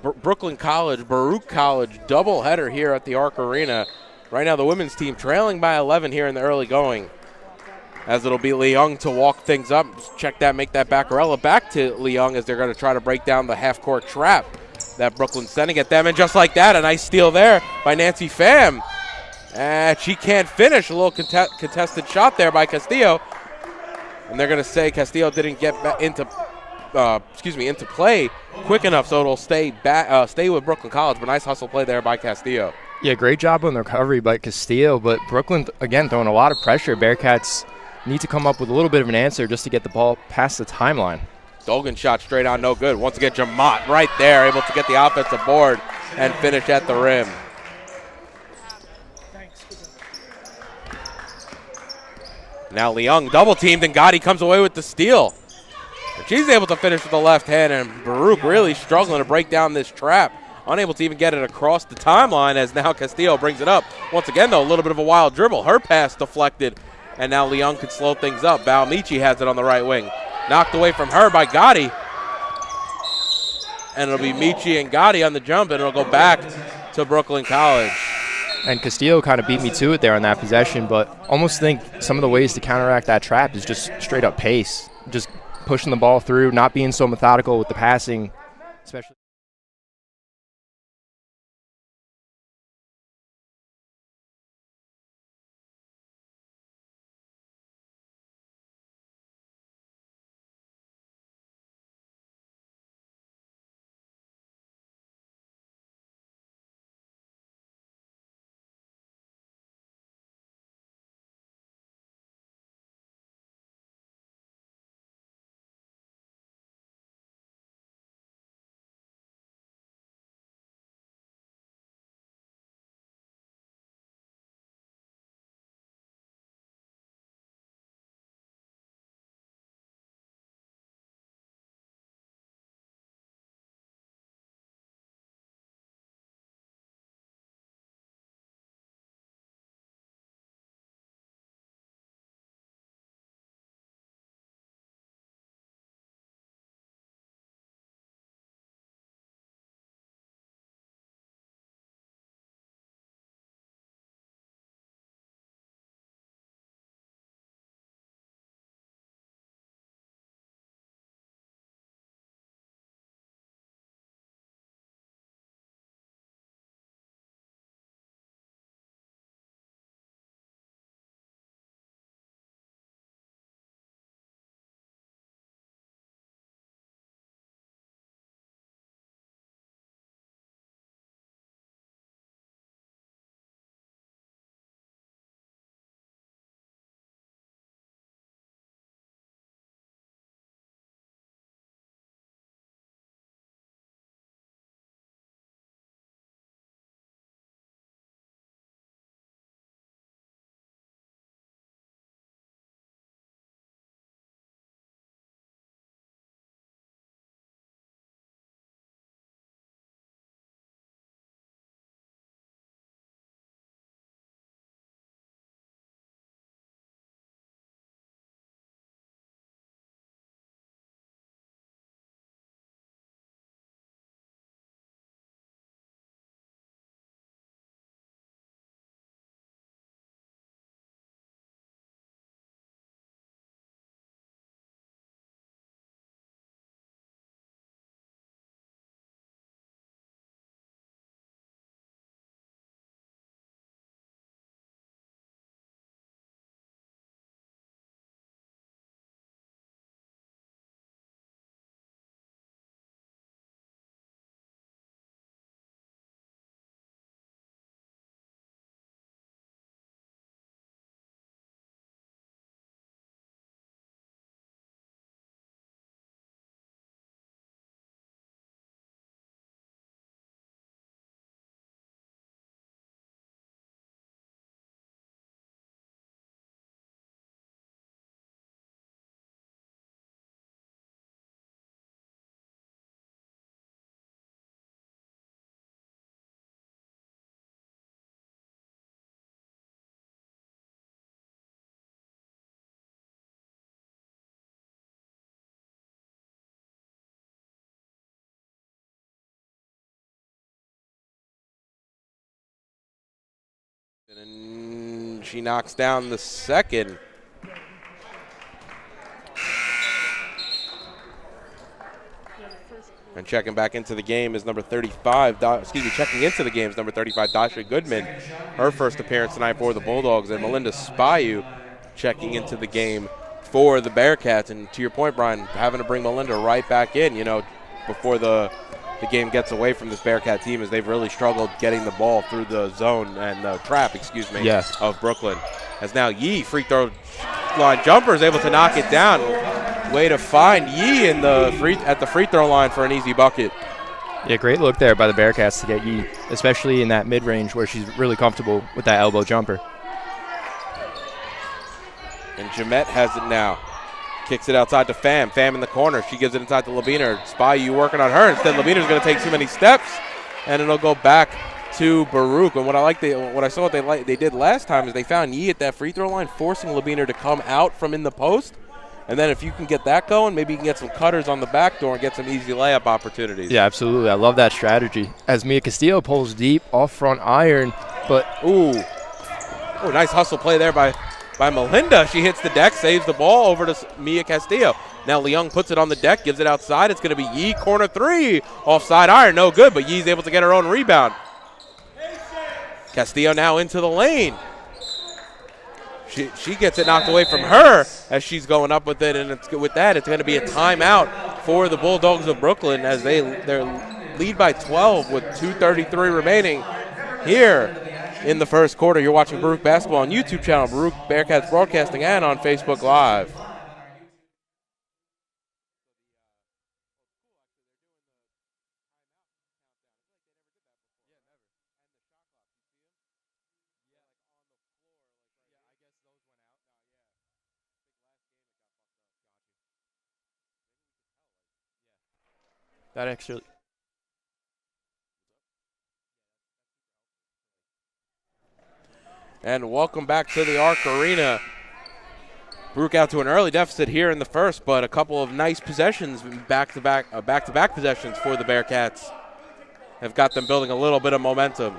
Brooklyn College, Baruch College doubleheader here at the Arc Arena. Right now the women's team trailing by 11 here in the early going, as it'll be Leung to walk things up. Check that, make that Baccarella back to Leung as they're going to try to break down the half-court trap that Brooklyn's sending at them. And just like that, a nice steal there by Nancy Pham. And she can't finish. A little contested shot there by Castillo. And they're going to say Castillo didn't get into play quick enough, so it'll stay with Brooklyn College. But nice hustle play there by Castillo. Yeah, great job on the recovery by Castillo, but Brooklyn, again, throwing a lot of pressure. Bearcats need to come up with a little bit of an answer just to get the ball past the timeline. Dolgan shot straight on, no good. Once again, Jamot right there, able to get the offensive board and finish at the rim. Now Leung double teamed, and Gotti comes away with the steal. She's able to finish with the left hand, and Baruch really struggling to break down this trap. Unable to even get it across the timeline, as now Castillo brings it up. Once again, though, a little bit of a wild dribble. Her pass deflected, and now Leung could slow things up. Valmichi has it on the right wing. Knocked away from her by Gotti. And it'll be Michi and Gotti on the jump, and it'll go back to Brooklyn College. And Castillo kind of beat me to it there on that possession, but almost think some of the ways to counteract that trap is just straight up pace. Just pushing the ball through, not being so methodical with the passing, especially. And she knocks down the second. And checking back into the game is number 35. Checking into the game is number 35, Dasha Goodman. Her first appearance tonight for the Bulldogs. And Melinda Spahiu checking into the game for the Bearcats. And to your point, Brian, having to bring Melinda right back in, before the game gets away from this Bearcat team, as they've really struggled getting the ball through the zone and the trap, of Brooklyn. As now Yee, free throw line jumper, is able to knock it down. Way to find Yee at the free throw line for an easy bucket. Yeah, great look there by the Bearcats to get Yee, especially in that mid-range where she's really comfortable with that elbow jumper. And Jamette has it now. Kicks it outside to Pham. Pham in the corner. She gives it inside to Labiner. Spahiu working on her. Instead, Labiner's going to take too many steps, and it'll go back to Baruch. And what I saw they did last time is they found Yee at that free throw line, forcing Labiner to come out from in the post. And then if you can get that going, maybe you can get some cutters on the back door and get some easy layup opportunities. Yeah, absolutely. I love that strategy. As Mia Castillo pulls deep off front iron, but nice hustle play there by Melinda. She hits the deck, saves the ball over to Mia Castillo. Now Leung puts it on the deck, gives it outside. It's going to be Yee, corner three, offside iron, no good, but Yee's able to get her own rebound. Castillo now into the lane. She gets it knocked away from her as she's going up with it, and it's going to be a timeout for the Bulldogs of Brooklyn as they lead by 12 with 2:33 remaining here in the first quarter. You're watching Baruch Basketball on YouTube channel, Baruch Bearcats Broadcasting, and on Facebook Live. And welcome back to the Arc Arena. Baruch out to an early deficit here in the first, but a couple of nice possessions, back-to-back possessions for the Bearcats have got them building a little bit of momentum.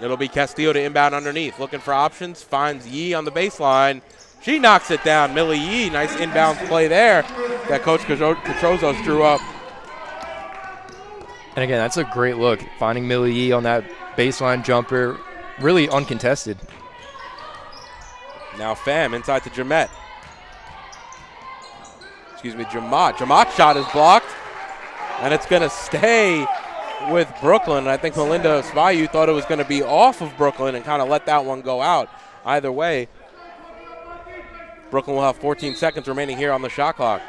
It'll be Castillo to inbound underneath, looking for options, finds Yee on the baseline. She knocks it down. Millie Yee, nice inbound play there that Coach Catrozos drew up. And again, that's a great look. Finding Millie Yee on that baseline jumper, really uncontested. Now Pham inside to Jamette. Jamat. Jamat's shot is blocked, and it's going to stay with Brooklyn. I think Melinda Spahiu thought it was going to be off of Brooklyn and kind of let that one go out. Either way, Brooklyn will have 14 seconds remaining here on the shot clock.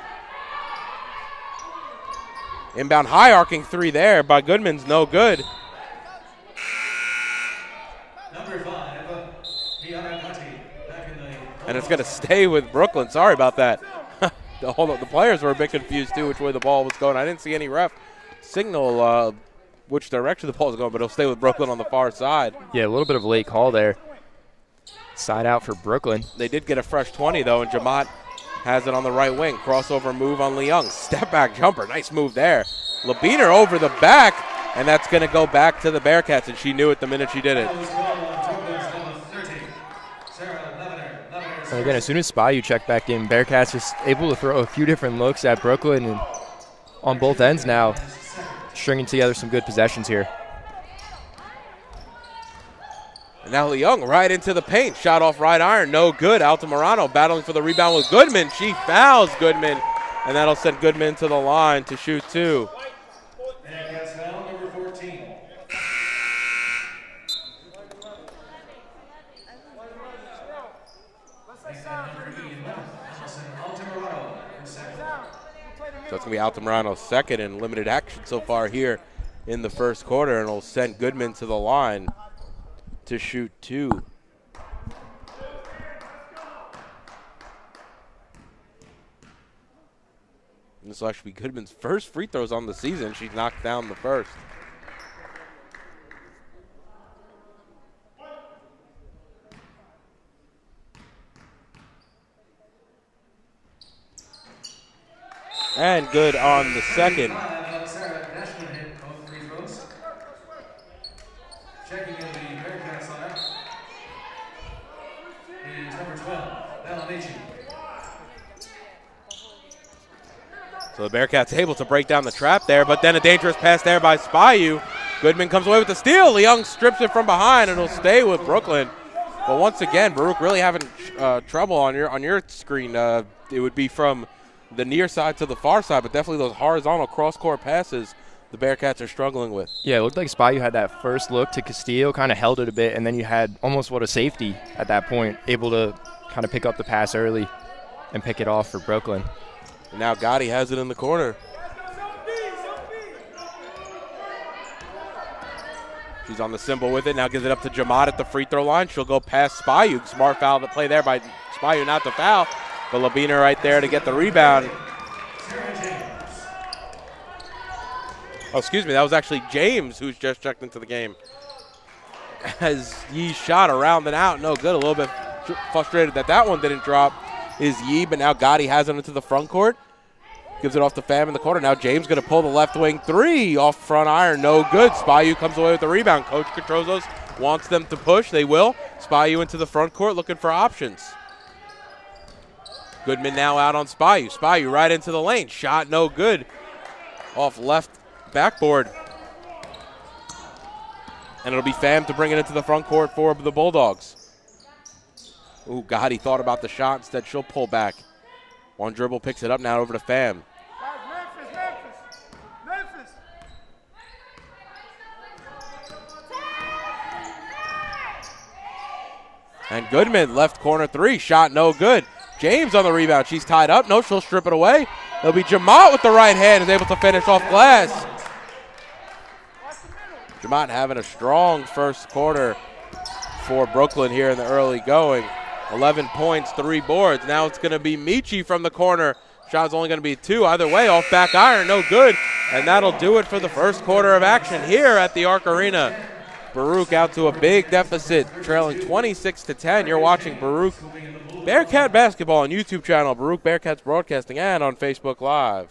Inbound high arcing three there by Goodman's no good. And it's going to stay with Brooklyn. Sorry about that. The players were a bit confused too which way the ball was going. I didn't see any ref signal which direction the ball was going, but it'll stay with Brooklyn on the far side. Yeah, a little bit of a late call there. Side out for Brooklyn. They did get a fresh 20 though, and Jamat has it on the right wing. Crossover move on Leung. Step back jumper. Nice move there. Labiner over the back, and that's going to go back to the Bearcats, and she knew it the minute she did it. And again, as soon as Spahiu checked back in, Bearcats just able to throw a few different looks at Brooklyn, and on both ends now, stringing together some good possessions here. And now Leung right into the paint. Shot off right iron, no good. Altamirano battling for the rebound with Goodman. She fouls Goodman, and that'll send Goodman to the line to shoot two. So it's going to be Altamirano's second in limited action so far here in the first quarter, and it'll send Goodman to the line to shoot two. And this will actually be Goodman's first free throws on the season. She's knocked down the first. And good on the second. So the Bearcats able to break down the trap there, but then a dangerous pass there by Spahiu. Goodman comes away with the steal. Leung strips it from behind, and it'll stay with Brooklyn. But once again, Baruch really having trouble on your screen. It would be from the near side to the far side, but definitely those horizontal cross-court passes the Bearcats are struggling with. Yeah, it looked like Spahiu had that first look to Castillo, kind of held it a bit, and then you had almost a safety at that point, able to kind of pick up the pass early and pick it off for Brooklyn. And now Gotti has it in the corner. She's on the cymbal with it, now gives it up to Jamad at the free throw line. She'll go past Spahiu. Smart foul to play there by Spahiu, not the foul, but Labina right there to get the rebound. Oh, excuse me, that was actually James who's just checked into the game. As Yee's shot around and out, no good. A little bit frustrated that one didn't drop is Yee, but now Gotti has it into the front court. Gives it off to Pham in the corner. Now James going to pull the left wing three off front iron, no good. Spahiu comes away with the rebound. Coach Catrozos wants them to push, they will. Spahiu into the front court looking for options. Goodman now out on Spahiu. Spahiu right into the lane, shot no good. Off left backboard. And it'll be Pham to bring it into the front court for the Bulldogs. Ooh, Gotti thought about the shot. Instead, she'll pull back. One dribble, picks it up now over to Pham. Memphis. And Goodman, left corner three, shot no good. James on the rebound. She's tied up. No, she'll strip it away. It'll be Jamad with the right hand, is able to finish off glass. Jamad having a strong first quarter for Brooklyn here in the early going. 11 points, 3 boards. Now it's going to be Michi from the corner. Shot's only going to be 2. Either way, off back iron, no good. And that'll do it for the first quarter of action here at the Arc Arena. Baruch out to a big deficit, trailing 26-10. You're watching Baruch Bearcat Basketball on YouTube channel, Baruch Bearcats Broadcasting, and on Facebook Live.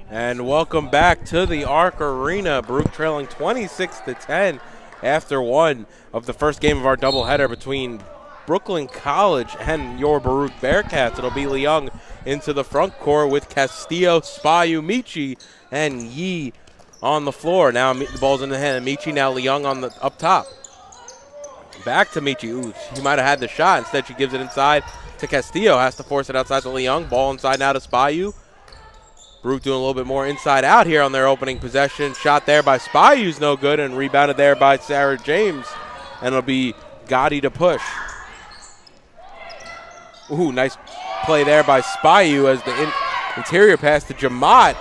And welcome back to the Arc Arena. Baruch trailing 26-10 after one of the first game of our doubleheader between Brooklyn College and your Baruch Bearcats. It'll be Leung into the front court with Castillo, Spahiu, Michi, and Yee on the floor. Now the ball's in the hand of Michi. Now Leung on the up top. Back to Michi. Ooh, she might have had the shot. Instead, she gives it inside to Castillo. Has to force it outside to Leung. Ball inside now to Spahiu. Baruch doing a little bit more inside out here on their opening possession. Shot there by Spahiu's no good, and rebounded there by Sarah James. And it'll be Gotti to push. Ooh, nice play there by Spahiu as the interior pass to Jamad.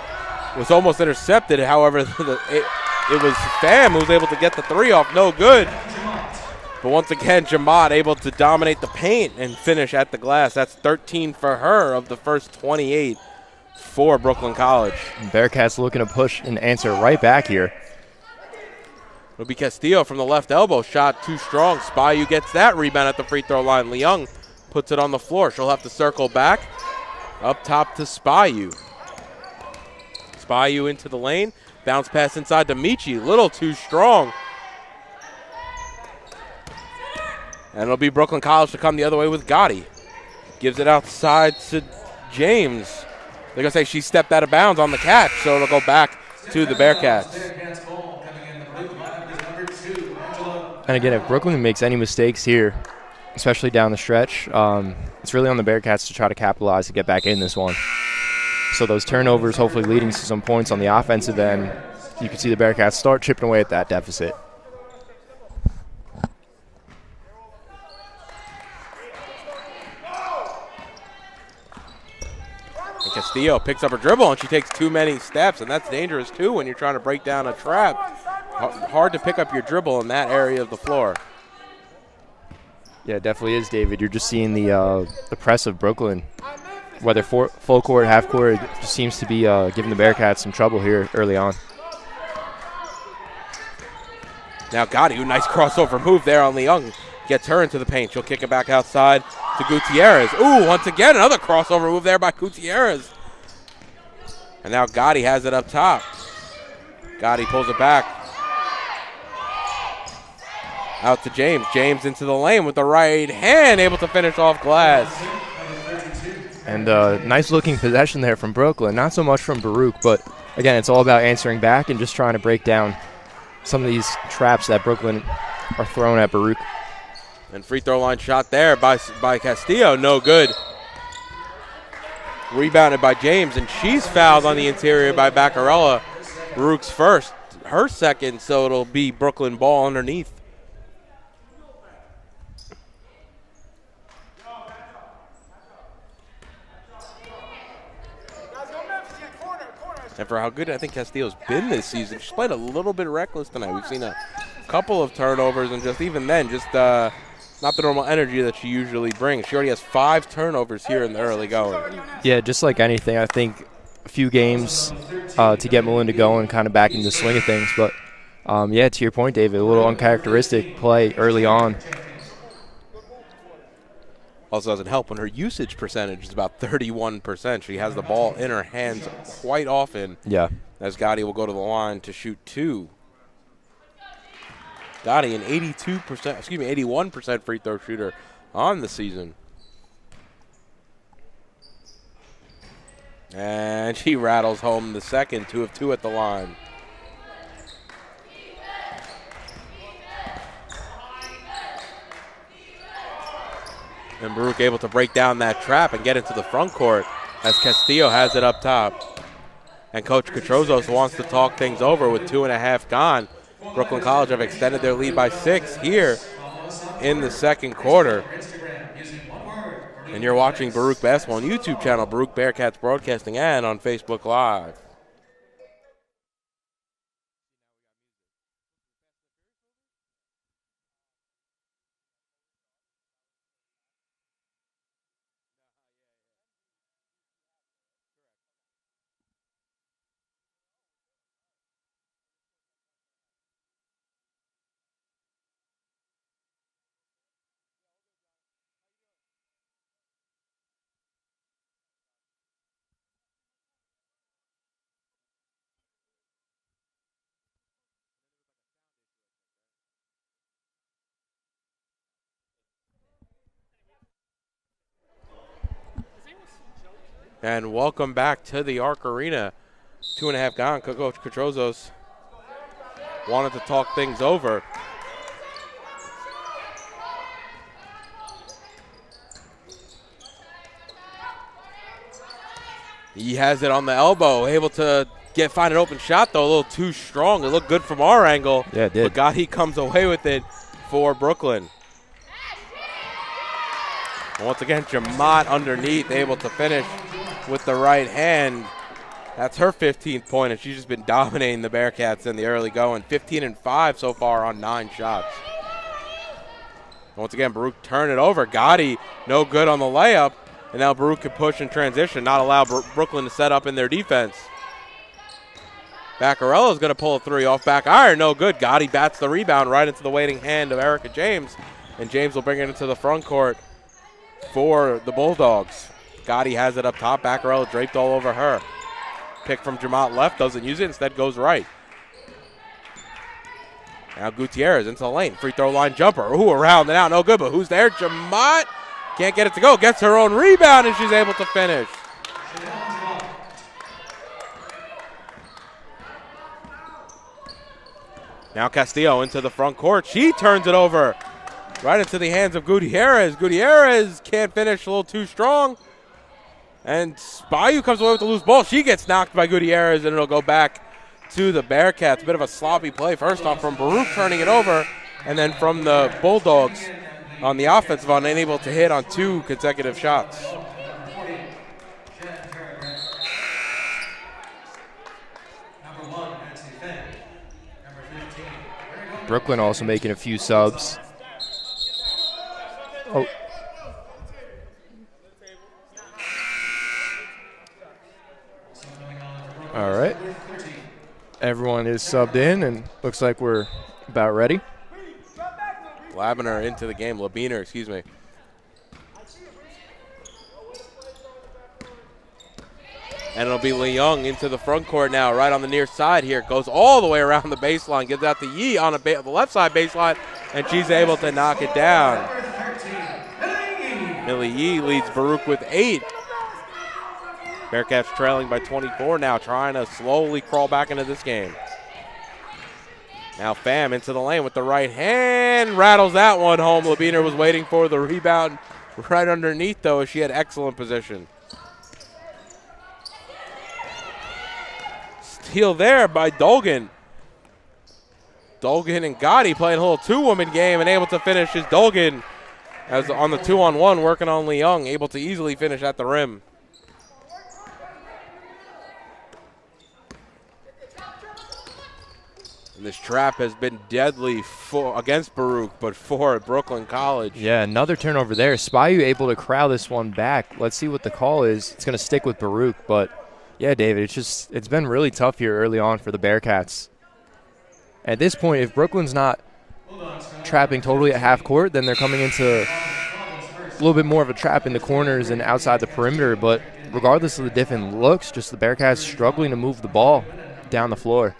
was almost intercepted. However, it was Pham who was able to get the three off. No good. But once again, Jamad able to dominate the paint and finish at the glass. That's 13 for her of the first 28 for Brooklyn College. Bearcats looking to push and answer right back here. It'll be Castillo from the left elbow. Shot too strong. Spahiu gets that rebound at the free throw line. Leung puts it on the floor. She'll have to circle back. Up top to Spahiu. Spahiu into the lane. Bounce pass inside to Michi. Little too strong. And it'll be Brooklyn College to come the other way with Gotti. Gives it outside to James. They're going to say she stepped out of bounds on the catch, so it'll go back to the Bearcats. And again, if Brooklyn makes any mistakes here, especially down the stretch, it's really on the Bearcats to try to capitalize to get back in this one. So those turnovers hopefully leading to some points on the offensive end, you can see the Bearcats start chipping away at that deficit. Castillo picks up her dribble, and she takes too many steps, and that's dangerous, too, when you're trying to break down a trap. Hard to pick up your dribble in that area of the floor. Yeah, it definitely is, David. You're just seeing the press of Brooklyn. Whether full court, half court, it just seems to be giving the Bearcats some trouble here early on. Now Gotti, nice crossover move there on Leung. Gets her into the paint. She'll kick it back outside to Gutierrez. Ooh, once again, another crossover move there by Gutierrez. And now Gotti has it up top. Gotti pulls it back. Out to James. James into the lane with the right hand, able to finish off glass. And nice looking possession there from Brooklyn. Not so much from Baruch, but again, it's all about answering back and just trying to break down some of these traps that Brooklyn are throwing at Baruch. And free throw line shot there by Castillo, no good. Rebounded by James, and she's fouled on the interior by Baccarella. Baruch's first, her second, so it'll be Brooklyn ball underneath. And for how good I think Castillo's been this season, she's played a little bit reckless tonight. We've seen a couple of turnovers, and just even then, just not the normal energy that she usually brings. She already has 5 turnovers here in the early going. Yeah, just like anything, I think a few games to get Melinda going, kind of back into the swing of things. But, yeah, to your point, David, a little uncharacteristic play early on. Also doesn't help when her usage percentage is about 31%. She has the ball in her hands quite often. Yeah. As Gotti will go to the line to shoot 2. Gotti, an 81% free throw shooter on the season. And she rattles home the second, 2 of 2 at the line. And Baruch able to break down that trap and get into the front court as Castillo has it up top. And Coach Catrozos wants to talk things over with 2.5 gone. Brooklyn College have extended their lead by 6 here in the second quarter. And you're watching Baruch Basketball on YouTube channel, Baruch Bearcats Broadcasting, and on Facebook Live. And welcome back to the Arc Arena. 2.5 gone. Coach Catrozos wanted to talk things over. He has it on the elbow, able to find an open shot, though, a little too strong. It looked good from our angle. Yeah, it did. But Gotti comes away with it for Brooklyn. And once again, Jamad underneath, able to finish with the right hand. That's her 15th point, and she's just been dominating the Bearcats in the early going. 15-5 so far on 9 shots. Once again, Baruch turn it over. Gotti no good on the layup, and now Baruch can push in transition, not allow Brooklyn to set up in their defense. Baccarella's going to pull a 3 off back iron, no good. Gotti bats the rebound right into the waiting hand of Erica James, and James will bring it into the front court for the Bulldogs. Gotti has it up top. Baccarella draped all over her. Pick from Jamont left, doesn't use it, instead goes right. Now Gutierrez into the lane, free throw line jumper. Ooh, around and out, no good, but who's there? Jamont can't get it to go, gets her own rebound, and she's able to finish. Now Castillo into the front court. She turns it over right into the hands of Gutierrez. Gutierrez can't finish, a little too strong. And Spahiu comes away with the loose ball. She gets knocked by Gutierrez, and it'll go back to the Bearcats. Bit of a sloppy play. First off from Baruch turning it over, and then from the Bulldogs on the offensive end, unable to hit on 2 consecutive shots. Brooklyn also making a few subs. Oh. All right. Everyone is subbed in, and looks like we're about ready. Labiner into the game. Labiner, excuse me. And it'll be Leung into the front court now, right on the near side here. Goes all the way around the baseline, gives out to Yee on the left side baseline, and she's able to knock it down. Millie Yee leads Baruch with 8. Bearcats trailing by 24 now, trying to slowly crawl back into this game. Now Pham into the lane with the right hand, rattles that one home. Labiner was waiting for the rebound right underneath, though, as she had excellent position. Steal there by Dolgan. Dolgan and Gotti playing a little 2-woman game, and able to finish is Dolgan as on the 2-on-1, working on Leung, able to easily finish at the rim. And this trap has been deadly against Baruch, but for Brooklyn College. Yeah, another turnover there. Spahiu able to corral this one back. Let's see what the call is. It's going to stick with Baruch, but yeah, David, it's been really tough here early on for the Bearcats. At this point, if Brooklyn's not trapping totally at half court, then they're coming into a little bit more of a trap in the corners and outside the perimeter. But regardless of the different looks, just the Bearcats struggling to move the ball down the floor.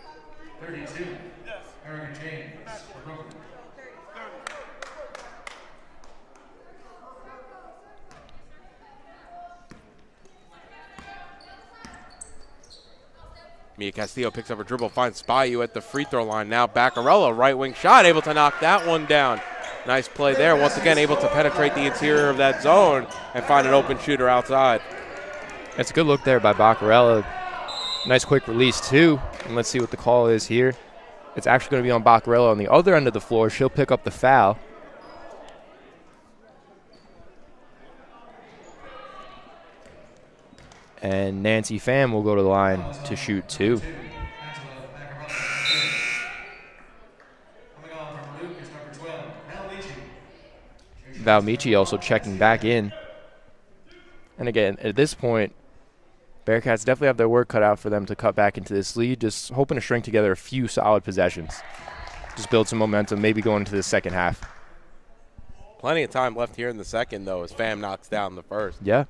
Mia Castillo picks up her dribble, finds Spahiu at the free throw line. Now Baccarella, right wing shot, able to knock that one down. Nice play there. Once again, able to penetrate the interior of that zone and find an open shooter outside. It's a good look there by Baccarella. Nice quick release, too. And let's see what the call is here. It's actually going to be on Baccarella on the other end of the floor. She'll pick up the foul. And Nancy Pham will go to the line to shoot 2. Valmichi also checking back in. And again, at this point, Bearcats definitely have their work cut out for them to cut back into this lead, just hoping to string together a few solid possessions. Just build some momentum, maybe going into the second half. Plenty of time left here in the second, though, as Pham knocks down the first. Yeah.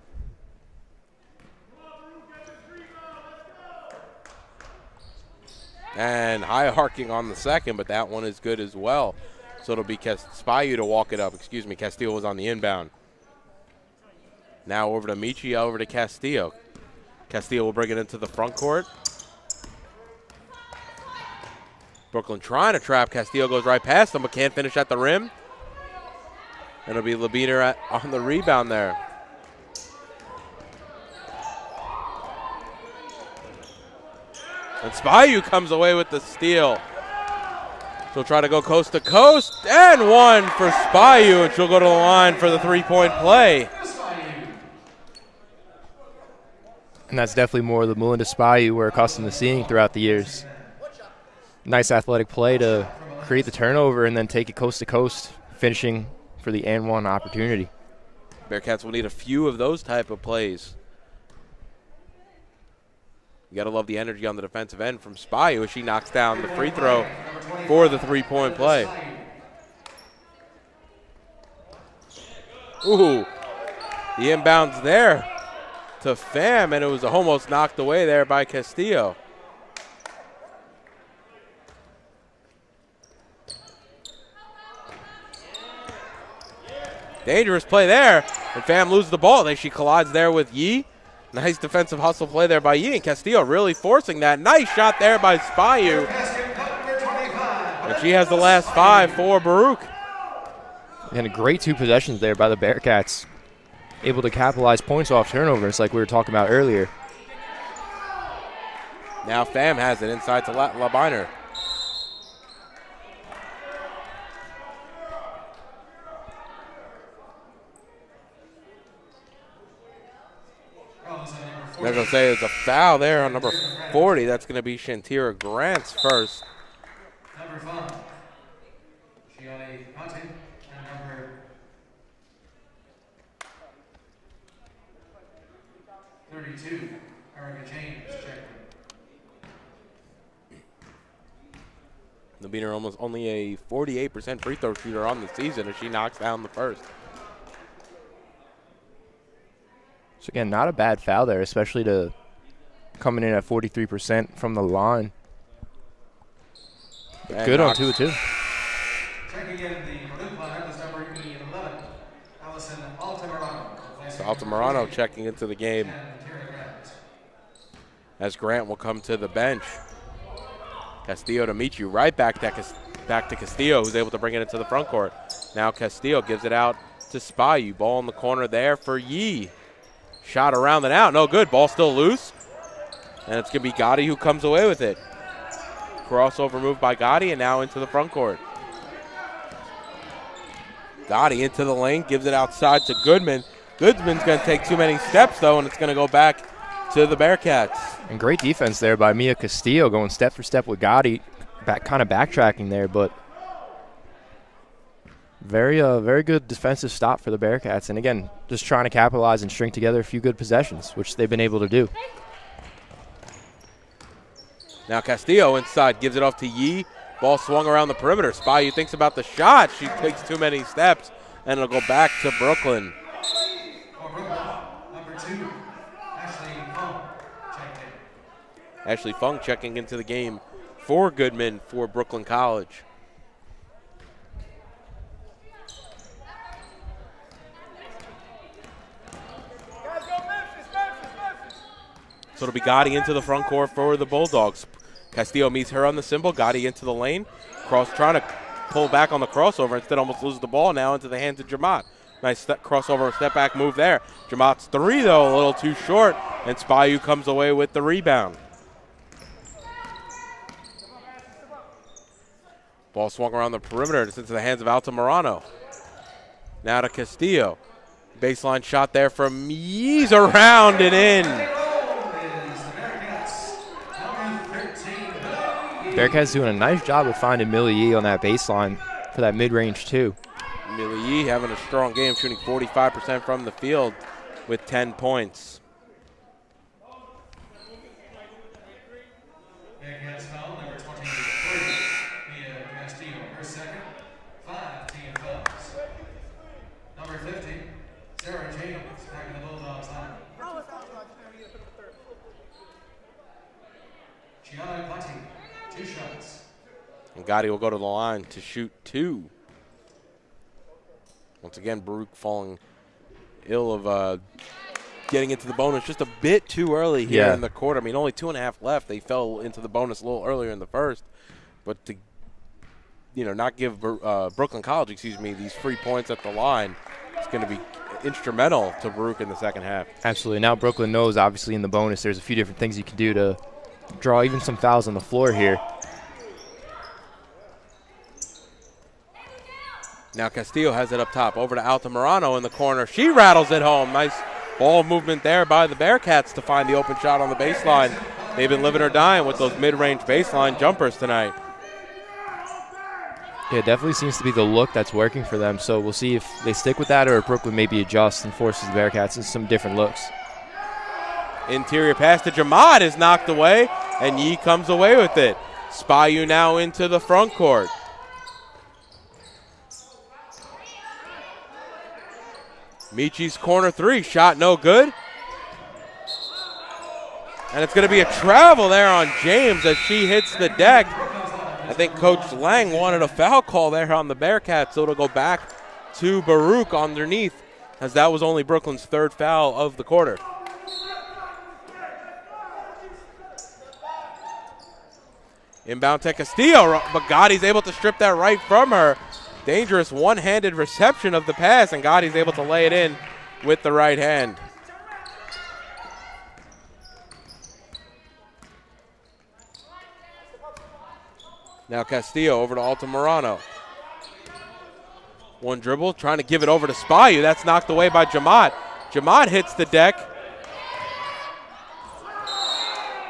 And high arcing on the second, but that one is good as well. So it'll be Spahiu to walk it up. Excuse me, Castillo was on the inbound. Now over to Michi, over to Castillo. Castillo will bring it into the front court. Brooklyn trying to trap. Castillo goes right past him, but can't finish at the rim. And it'll be Labiner on the rebound there. And Spahiu comes away with the steal. She'll try to go coast to coast, and one for Spahiu, and she'll go to the line for the 3-point play. And that's definitely more the Melinda Spahiu we're accustomed to seeing throughout the years. Nice athletic play to create the turnover and then take it coast to coast, finishing for the and one opportunity. Bearcats will need a few of those type of plays. You got to love the energy on the defensive end from Spahiu as she knocks down the free throw for the three-point play. Ooh, the inbounds there to Pham, and it was almost knocked away there by Castillo. Dangerous play there, and Pham loses the ball. Then she collides there with Yee. Nice defensive hustle play there by Yee, and Castillo really forcing that. Nice shot there by Spahiu. And she has the last 5 for Baruch. And a great 2 possessions there by the Bearcats. Able to capitalize points off turnovers like we were talking about earlier. Now Pham has it inside to Labiner. They're going to say there's a foul there on number 40. That's going to be Shantira Grant's first. Number 5, Shione Ponte, and number 32, Erica James, check. Labiner almost only a 48% free throw shooter on the season as she knocks down the first. So again, not a bad foul there, especially to coming in at 43% from the line. And good on 2 of 2. Checking in the blue line is number 11, Allison Altamirano. So Altamirano checking into the game as Grant will come to the bench. Castillo to meet you right back to Castillo, who's able to bring it into the front court. Now Castillo gives it out to Spahiu. Ball in the corner there for Yee. Shot around and out, no good. Ball still loose. And it's going to be Gotti who comes away with it. Crossover move by Gotti, and now into the front court. Gotti into the lane, gives it outside to Goodman. Goodman's going to take too many steps, though, and it's going to go back to the Bearcats. And great defense there by Mia Castillo, going step for step with Gotti, kind of backtracking there, but very good defensive stop for the Bearcats. And again, just trying to capitalize and string together a few good possessions, which they've been able to do. Now Castillo inside, gives it off to Yee. Ball swung around the perimeter. Spahiu thinks about the shot. She takes too many steps, and it'll go back to Brooklyn. Number 2, Ashley Fung, checked in. Ashley Fung checking into the game for Goodman for Brooklyn College. So it'll be Gotti into the front court for the Bulldogs. Castillo meets her on the cymbal. Gotti into the lane. Trying to pull back on the crossover. Instead almost loses the ball now into the hands of Jamat. Nice crossover, step back move there. Jamat's 3, though, a little too short. And Spahiu comes away with the rebound. Ball swung around the perimeter. It's into the hands of Altamirano. Now to Castillo. Baseline shot there from Yee's around and in. Bearcats doing a nice job of finding Millie Yee on that baseline for that mid-range too. Millie Yee having a strong game, shooting 45% from the field with 10 points. Bearcats foul, number 23, Mia Castillo, her second, 5 team fouls. Number 50, Sarah James, back in the Bulldogs line. Gianna Patti, 2 shots. And Gotti will go to the line to shoot 2. Once again, Baruch falling ill of getting into the bonus just a bit too early here in the quarter. I mean, only 2.5 left. They fell into the bonus a little earlier in the first. But to, not give Brooklyn College, these free points at the line, it's going to be instrumental to Baruch in the second half. Absolutely. Now Brooklyn knows, obviously, in the bonus, there's a few different things you can do to draw even some fouls on the floor here. Now Castillo has it up top. Over to Altamirano in the corner. She rattles it home. Nice Ball movement there by the Bearcats to find the open shot on the baseline. They've been living or dying with those mid-range baseline jumpers tonight. Yeah, it definitely seems to be the look that's working for them. So we'll see if they stick with that or if Brooklyn maybe adjusts and forces the Bearcats into some different looks. Interior pass to Jamad is knocked away, and Yee comes away with it. Spahiu now into the front court. Michi's corner three, shot no good. And it's going to be a travel there on James as she hits the deck. I think Coach Lang wanted a foul call there on the Bearcats, so it'll go back to Baruch underneath, as that was only Brooklyn's third foul of the quarter. Inbound to Castillo, but Gotti's able to strip that right from her. Dangerous one-handed reception of the pass, and Gotti's able to lay it in with the right hand. Now Castillo over to Altamirano. One dribble, trying to give it over to Spahiu. That's knocked away by Jamad. Jamad hits the deck.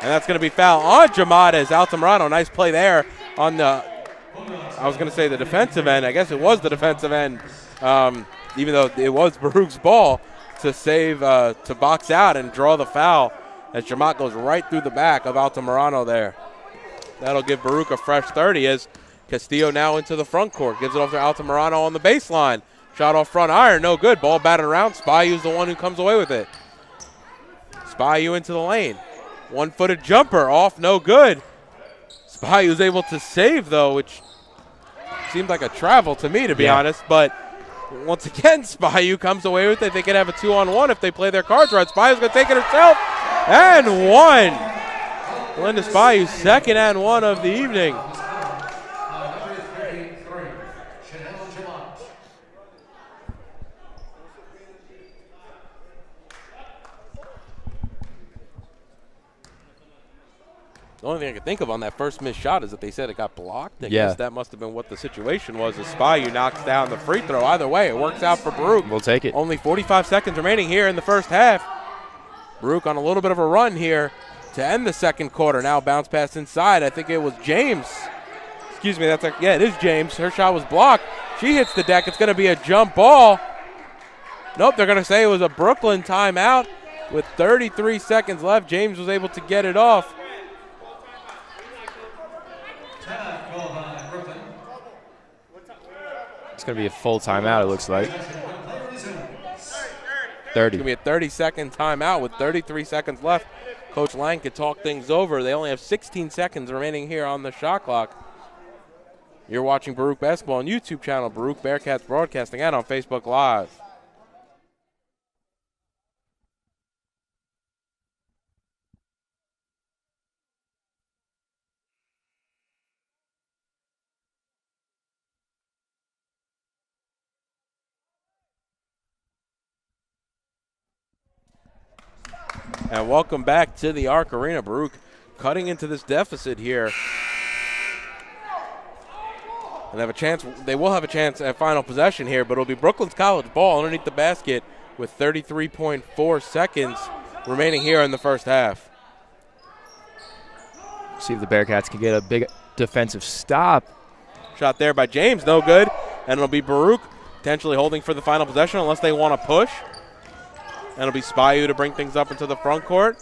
And that's going to be foul on Jamad as Altamirano. Nice play there on the, I was going to say the defensive end. I guess it was the defensive end, even though it was Baruch's ball to save, to box out and draw the foul as Jamad goes right through the back of Altamirano there. That'll give Baruch a fresh 30 as Castillo now into the front court. Gives it off to Altamirano on the baseline. Shot off front iron, no good. Ball batted around. Spahiu's the one who comes away with it. Spahiu into the lane. One-footed jumper off, no good. Spahiu's able to save, though, which seemed like a travel to me, to be honest. But once again, Spahiu comes away with it. They could have a 2-on-1 if they play their cards right. Spahiu's going to take it herself. And one. Melinda Spahiu, second and one of the evening. The only thing I could think of on that first missed shot is that they said it got blocked. I guess that must have been what the situation was as Spahiu knocks down the free throw. Either way, it works out for Baruch. We'll take it. Only 45 seconds remaining here in the first half. Baruch on a little bit of a run here to end the second quarter. Now bounce pass inside. I think it was James. Excuse me, it is James. Her shot was blocked. She hits the deck. It's going to be a jump ball. Nope, they're going to say it was a Brooklyn timeout with 33 seconds left. James was able to get it off. It's going to be a full timeout, it looks like. 30. It's going to be a 30-second timeout with 33 seconds left. Coach Lang could talk things over. They only have 16 seconds remaining here on the shot clock. You're watching Baruch Basketball on YouTube channel, Baruch Bearcats Broadcasting, and on Facebook Live. And welcome back to the Arc Arena. Baruch cutting into this deficit here. And they will have a chance at final possession here, but it'll be Brooklyn's College ball underneath the basket with 33.4 seconds remaining here in the first half. See if the Bearcats can get a big defensive stop. Shot there by James, no good. And it'll be Baruch potentially holding for the final possession unless they want to push. And it'll be Spahiu to bring things up into the front court.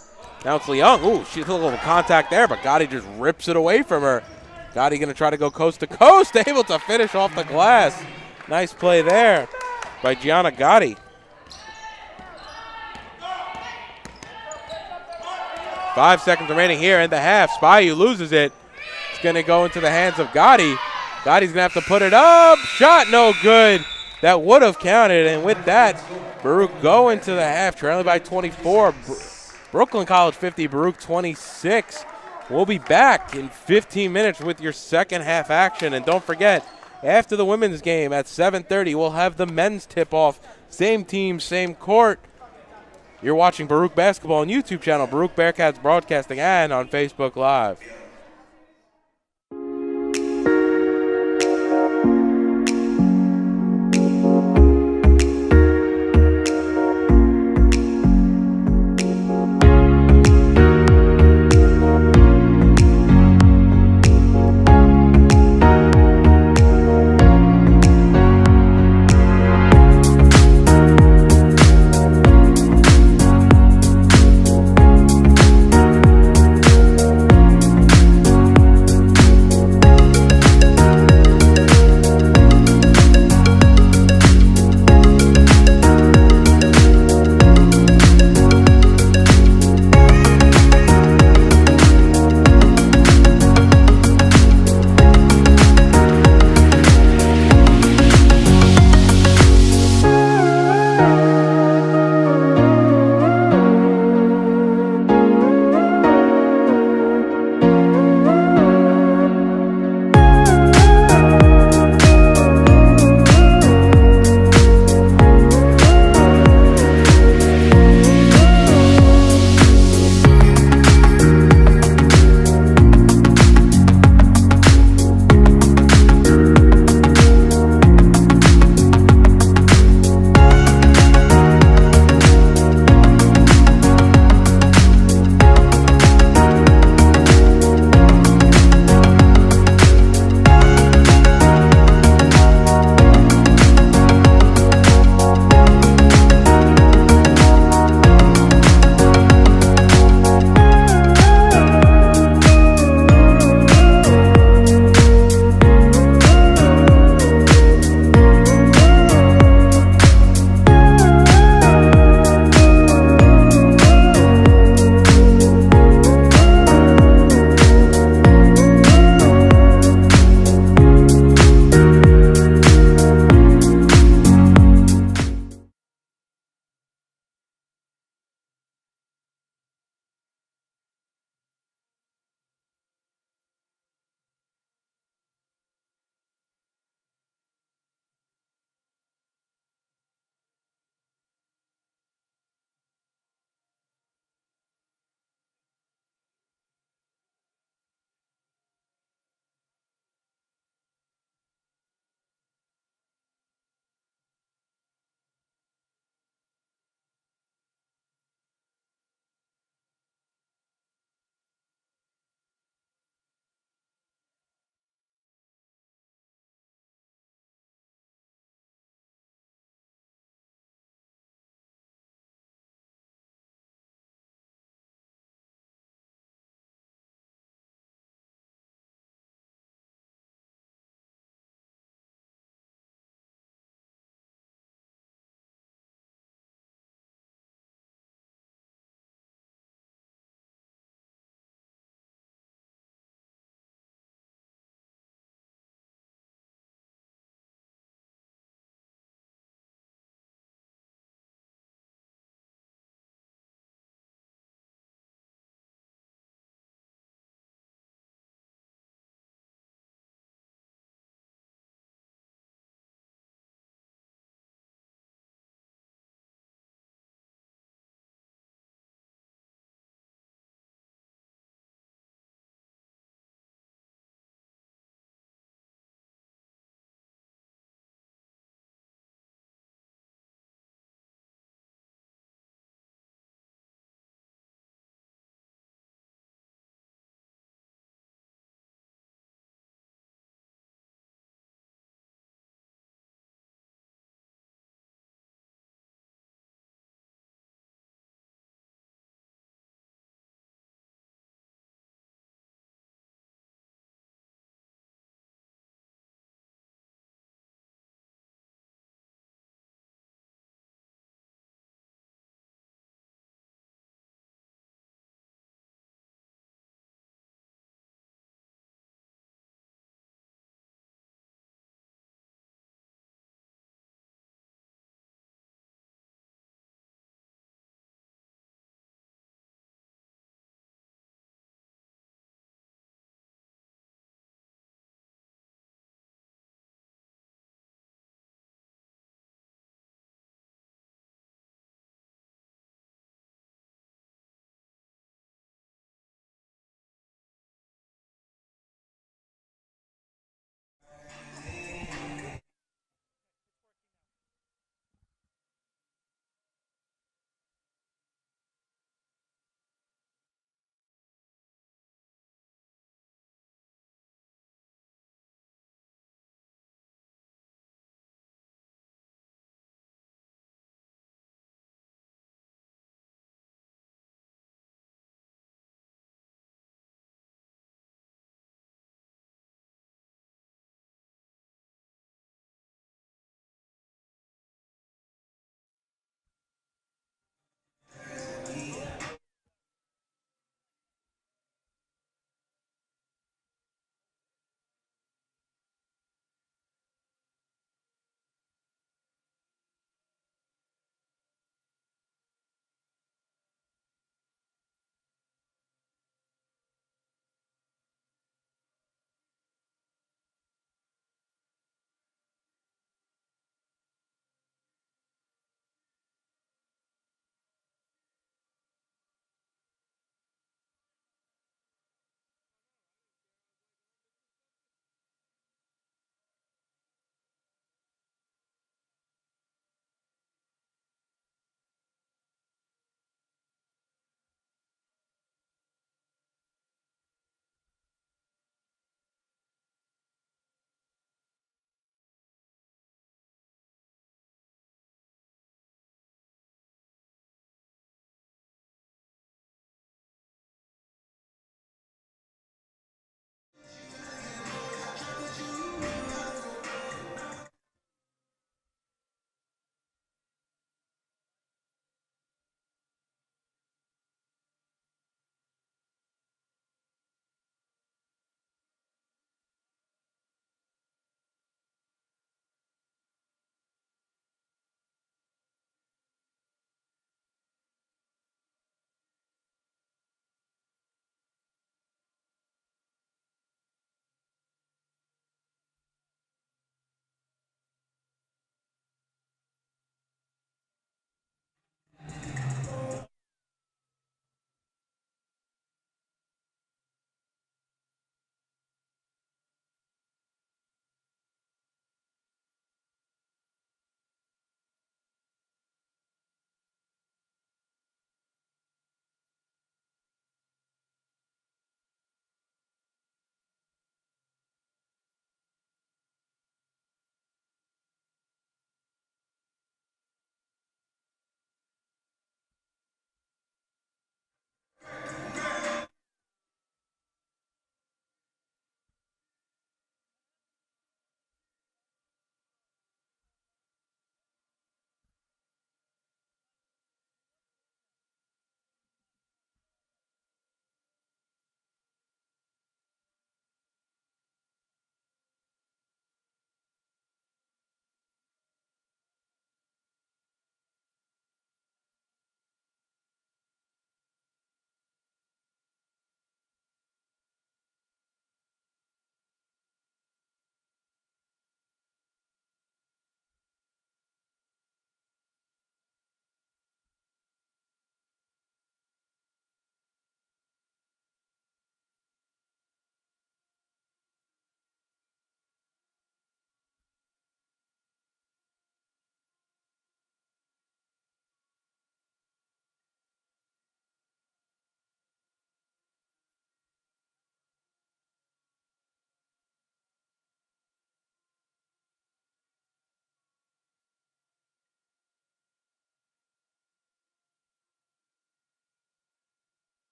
Now it's Leung. Ooh, she's a little contact there, but Gotti just rips it away from her. Gotti going to try to go coast to coast, able to finish off the glass. Nice play there by Gianna Gotti. 5 seconds remaining here in the half. Spahiu loses it. It's going to go into the hands of Gotti. Gotti's going to have to put it up. Shot no good. That would have counted, and with that, Baruch go into the half, trailing by 24. Brooklyn College 50, Baruch 26. We'll be back in 15 minutes with your second half action. And don't forget, after the women's game at 7:30, we'll have the men's tip-off. Same team, same court. You're watching Baruch Basketball on YouTube channel, Baruch Bearcats Broadcasting, and on Facebook Live.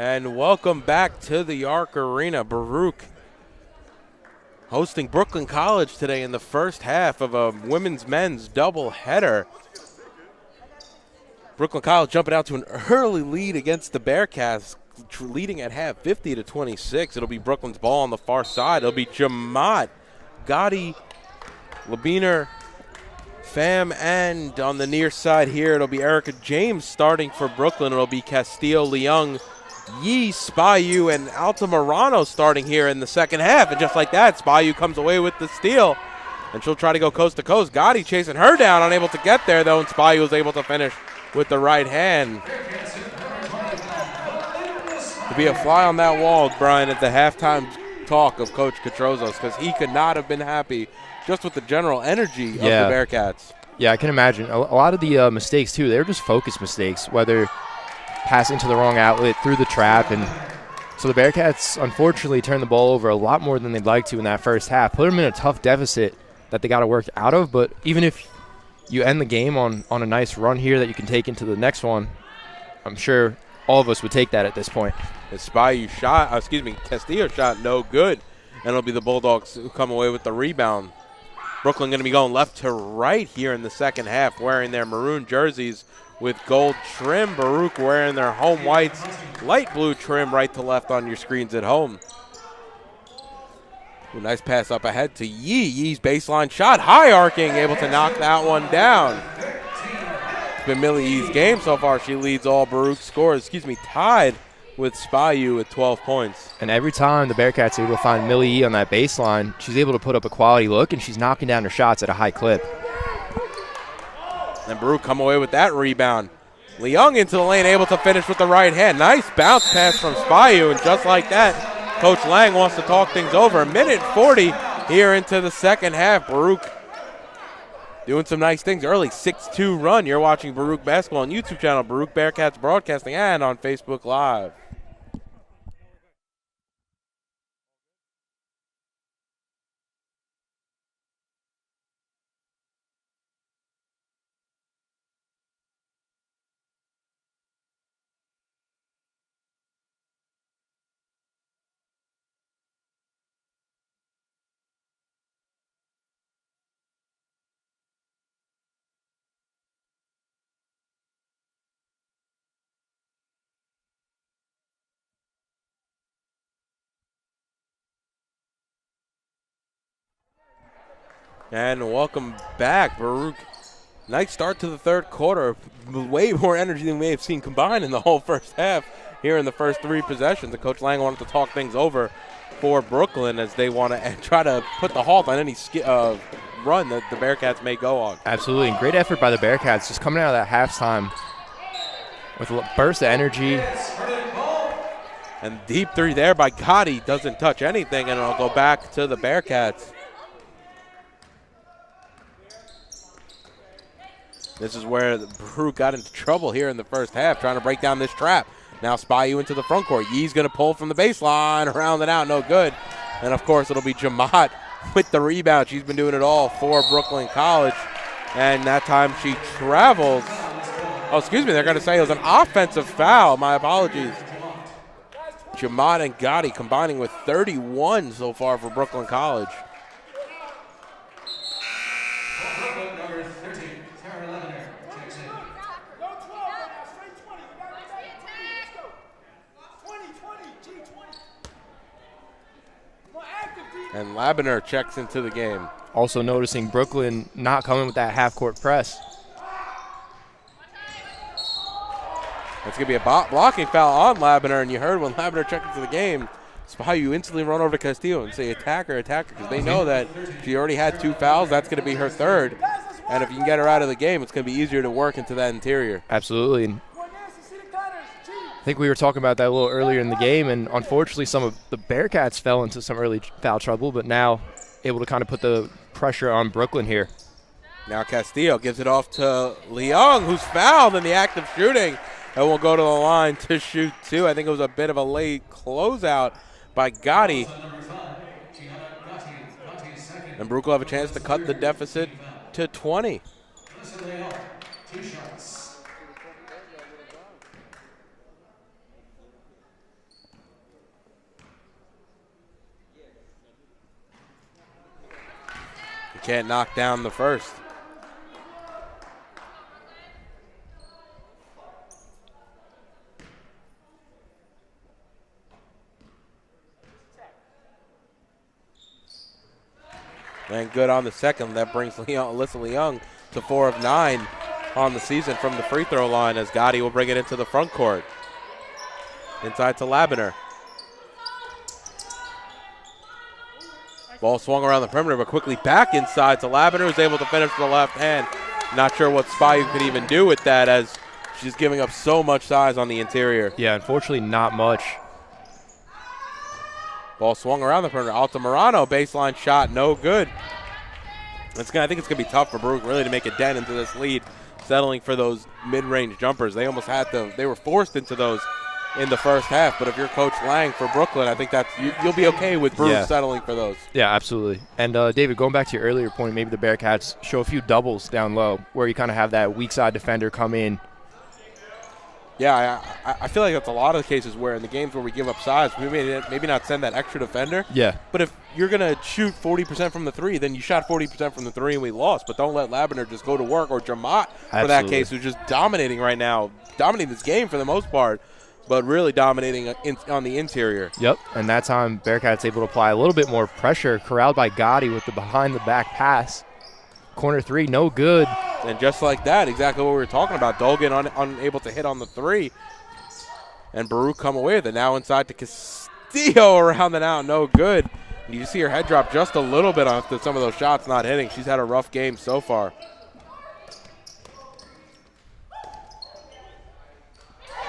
And welcome back to the Arc Arena. Baruch hosting Brooklyn College today in the first half of a women's-men's doubleheader. Brooklyn College jumping out to an early lead against the Bearcats, leading at half 50-26. It'll be Brooklyn's ball on the far side. It'll be Jamat, Gotti, Labiner, Pham, and on the near side here, it'll be Erica James starting for Brooklyn. It'll be Castillo, Leung, Yee, Spahiu, and Altamirano starting here in the second half. And just like that, Spahiu comes away with the steal, and she'll try to go coast to coast. Gotti chasing her down, unable to get there, though, and Spahiu was able to finish with the right hand. To be a fly on that wall, Brian, at the halftime talk of Coach Katrozos, because he could not have been happy just with the general energy of the Bearcats. Yeah, I can imagine. A lot of the mistakes, too, they were just focus mistakes, whether passing to the wrong outlet, through the trap. And so the Bearcats, unfortunately, turned the ball over a lot more than they'd like to in that first half. Put them in a tough deficit that they got to work out of. But even if you end the game on a nice run here that you can take into the next one, I'm sure all of us would take that at this point. Castillo shot no good, and it'll be the Bulldogs who come away with the rebound. Brooklyn going to be going left to right here in the second half, wearing their maroon jerseys with gold trim. Baruch wearing their home whites, light blue trim right to left on your screens at home. Ooh, nice pass up ahead to Yee. Yee's baseline shot, high arcing, able to knock that one down. It's been Millie Yee's game so far. She leads all Baruch scores, tied with Spahiu with 12 points. And every time the Bearcats are able to find Millie Yee on that baseline, she's able to put up a quality look, and she's knocking down her shots at a high clip. And Baruch come away with that rebound. Leung into the lane, able to finish with the right hand. Nice bounce pass from Spahiu, and just like that, Coach Lang wants to talk things over. 1:40 here into the second half. Baruch doing some nice things early. 6-2 run. You're watching Baruch Basketball on YouTube channel, Baruch Bearcats Broadcasting, and on Facebook Live. And welcome back, Baruch. Nice start to the third quarter. Way more energy than we may have seen combined in the whole first half here in the first three possessions. And Coach Lang wanted to talk things over for Brooklyn as they want to try to put the halt on any run that the Bearcats may go on. Absolutely. And great effort by the Bearcats just coming out of that halftime with a burst of energy. And deep three there by Gotti doesn't touch anything, and it'll go back to the Bearcats. This is where Baruch got into trouble here in the first half, trying to break down this trap. Now Spahiu into the front court. Yee's going to pull from the baseline, around and out, no good. And, of course, it'll be Jamat with the rebound. She's been doing it all for Brooklyn College. And that time she travels. Oh, excuse me, they're going to say it was an offensive foul. My apologies. Jamat and Gotti combining with 31 so far for Brooklyn College. And Labiner checks into the game. Also noticing Brooklyn not coming with that half-court press. It's going to be a blocking foul on Labiner, and you heard when Labiner checked into the game, Spahiu instantly run over to Castillo and say, attack her, because they know that she already had 2 fouls. That's going to be her third. And if you can get her out of the game, it's going to be easier to work into that interior. Absolutely. I think we were talking about that a little earlier in the game, and unfortunately some of the Bearcats fell into some early foul trouble, but now able to kind of put the pressure on Brooklyn here. Now Castillo gives it off to Leung, who's fouled in the act of shooting, and will go to the line to shoot 2. I think it was a bit of a late closeout by Gotti. And Baruch will have a chance to cut the deficit to 20. Can't knock down the first. And good on the second. That brings Elissa Leung to 4 of 9 on the season from the free throw line as Gotti will bring it into the front court. Inside to Labiner. Ball swung around the perimeter, but quickly back inside to Labiner, who's able to finish with the left hand. Not sure what Spahiu could even do with that as she's giving up so much size on the interior. Yeah, unfortunately not much. Ball swung around the perimeter. Altamirano, baseline shot, no good. I think it's going to be tough for Baruch really to make a dent into this lead, settling for those mid-range jumpers. They almost had to, they were forced into those in the first half. But if you're Coach Leung for Brooklyn, I think that's you'll be okay with Baruch settling for those. Yeah, absolutely. And David, going back to your earlier point, maybe the Bearcats show a few doubles down low where you kind of have that weak side defender come in. Yeah, I feel like that's a lot of the cases where in the games where we give up size, we maybe not send that extra defender. Yeah. But if you're going to shoot 40% from the three, then you shot 40% from the three and we lost. But don't let Labiner just go to work, or Jamat for that case, who's just dominating right now, dominating this game for the most part, but really dominating on the interior. Yep, and that time Bearcats able to apply a little bit more pressure, corralled by Gotti with the behind-the-back pass. Corner three, no good. And just like that, exactly what we were talking about. Dolgan unable to hit on the three. And Baruch come away with it. Now inside to Castillo around and out, no good. You see her head drop just a little bit after some of those shots not hitting. She's had a rough game so far.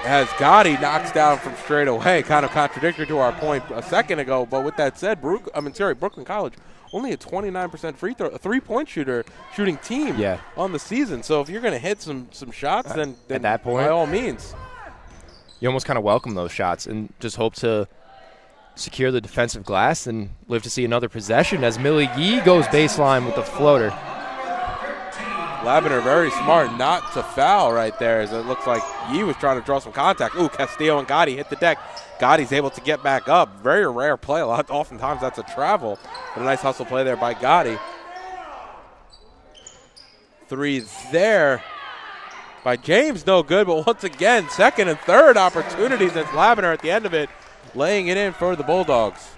As Gotti knocks down from straight away, kind of contradictory to our point a second ago. But with that said, Brooklyn College, only a 29% three-point shooting team on the season. So if you're going to hit some shots, then at that point, by all means. You almost kind of welcome those shots and just hope to secure the defensive glass and live to see another possession as Millie Yee goes baseline with the floater. Labiner very smart not to foul right there, as it looks like Yee was trying to draw some contact. Ooh, Castillo and Gotti hit the deck. Gotti's able to get back up. Very rare play. Oftentimes that's a travel, but a nice hustle play there by Gotti. Three there by James, no good, but once again, second and third opportunities. That's Labiner at the end of it, laying it in for the Bulldogs.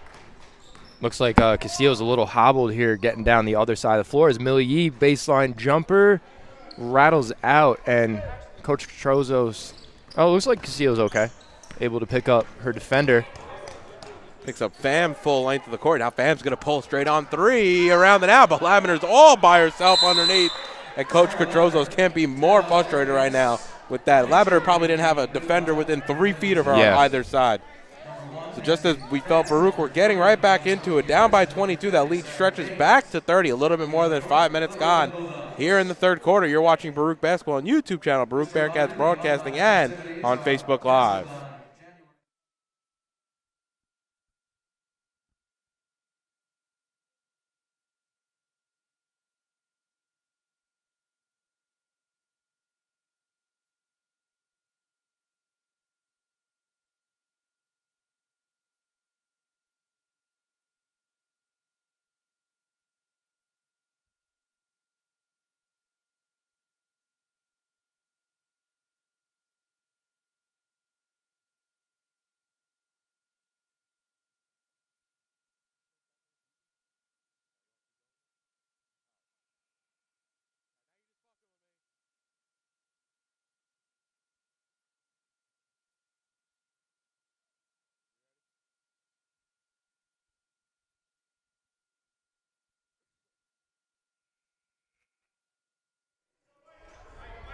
Looks like Castillo's a little hobbled here getting down the other side of the floor as Millie Yee, baseline jumper, rattles out, and Coach Trozo's, it looks like Castillo's okay. Able to pick up her defender. Picks up Pham full length of the court. Now Pham's going to pull straight on three around and out, but Labiner's all by herself underneath, and Coach Trozo's can't be more frustrated right now with that. Labiner probably didn't have a defender within 3 feet of her on either side. So just as we felt Baruch, we're getting right back into it. Down by 22, that lead stretches back to 30, a little bit more than 5 minutes gone. Here in the third quarter, you're watching Baruch Basketball on YouTube channel, Baruch Bearcats Broadcasting, and on Facebook Live.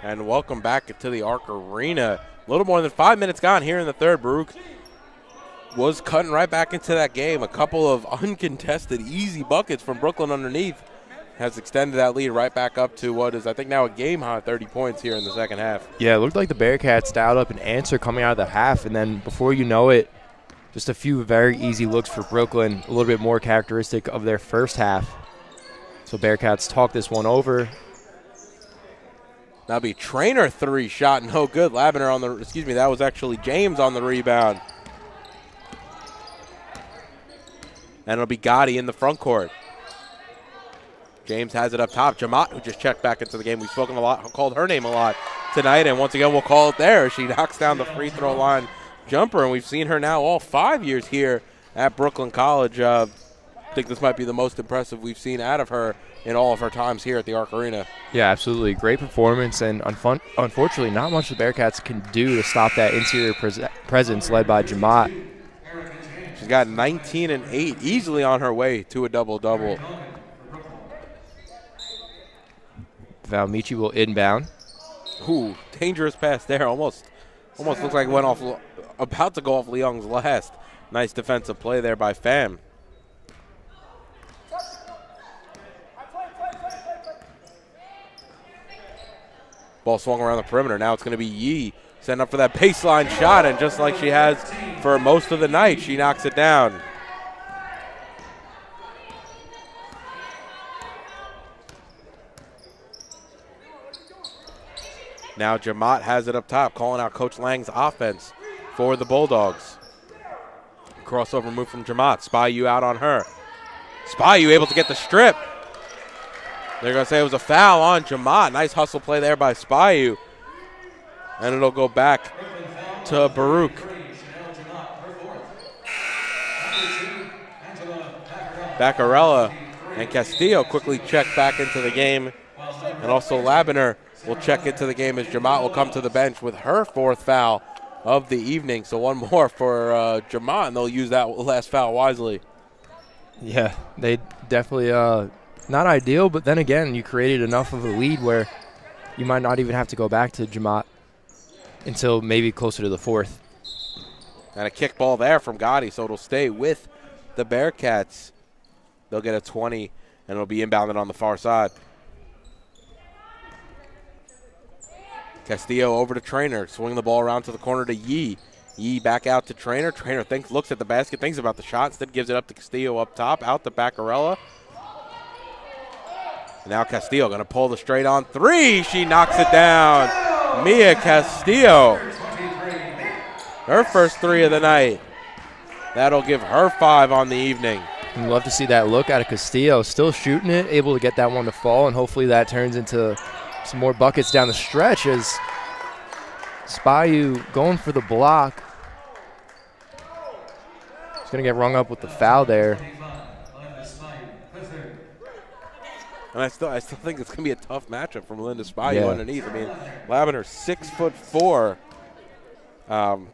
And welcome back to the Arc Arena. A little more than 5 minutes gone here in the third. Baruch was cutting right back into that game. A couple of uncontested easy buckets from Brooklyn underneath has extended that lead right back up to what is, I think, now a game-high 30 points here in the second half. Yeah, it looked like the Bearcats dialed up an answer coming out of the half, and then before you know it, just a few very easy looks for Brooklyn, a little bit more characteristic of their first half. So Bearcats talk this one over. That'll be Trainer three shot, no good. Labiner on the, that was actually James on the rebound. And it'll be Gotti in the front court. James has it up top. Jamat, who just checked back into the game. We've spoken a lot, called her name a lot tonight, and once again we'll call it there. She knocks down the free throw line jumper, and we've seen her now all 5 years here at Brooklyn College. I think this might be the most impressive we've seen out of her in all of her times here at the Arc Arena. Yeah, absolutely. Great performance, and unfortunately not much the Bearcats can do to stop that interior presence led by Jamat. She's got 19 and 8, easily on her way to a double-double. Valmichi will inbound. Ooh, dangerous pass there. Almost looks like it went off, about to go off Leung's last. Nice defensive play there by Pham. Ball swung around the perimeter. Now it's going to be Yee setting up for that baseline shot, and just like she has for most of the night, she knocks it down. Now Jamat has it up top, calling out Coach Lang's offense for the Bulldogs. Crossover move from Jamat. Spahiu out on her. Spahiu able to get the strip. They're going to say it was a foul on Jamat. Nice hustle play there by Spahiu. And it'll go back to Baruch. Baccarella and Castillo quickly check back into the game. And also Labiner will check into the game as Jamat will come to the bench with her 4th foul of the evening. So one more for Jamat, and they'll use that last foul wisely. Yeah, they definitely not ideal, but then again, you created enough of a lead where you might not even have to go back to Jamat until maybe closer to the 4th. And a kick ball there from Gotti, so it'll stay with the Bearcats. They'll get a 20, and it'll be inbounded on the far side. Castillo over to Trainer, swinging the ball around to the corner to Yee. Yee back out to Trainer. Trainer looks at the basket, thinks about the shot, instead gives it up to Castillo up top, out to Baccarella. Now Castillo going to pull the straight on 3. She knocks it down. Mia Castillo. Her first 3 of the night. That'll give her 5 on the evening. I'd love to see that look out of Castillo. Still shooting it, able to get that one to fall, and hopefully that turns into some more buckets down the stretch as Spahiu going for the block. He's going to get rung up with the foul there. And I still think it's going to be a tough matchup for Melinda Spahiu underneath. I mean, Labiner, 6'4",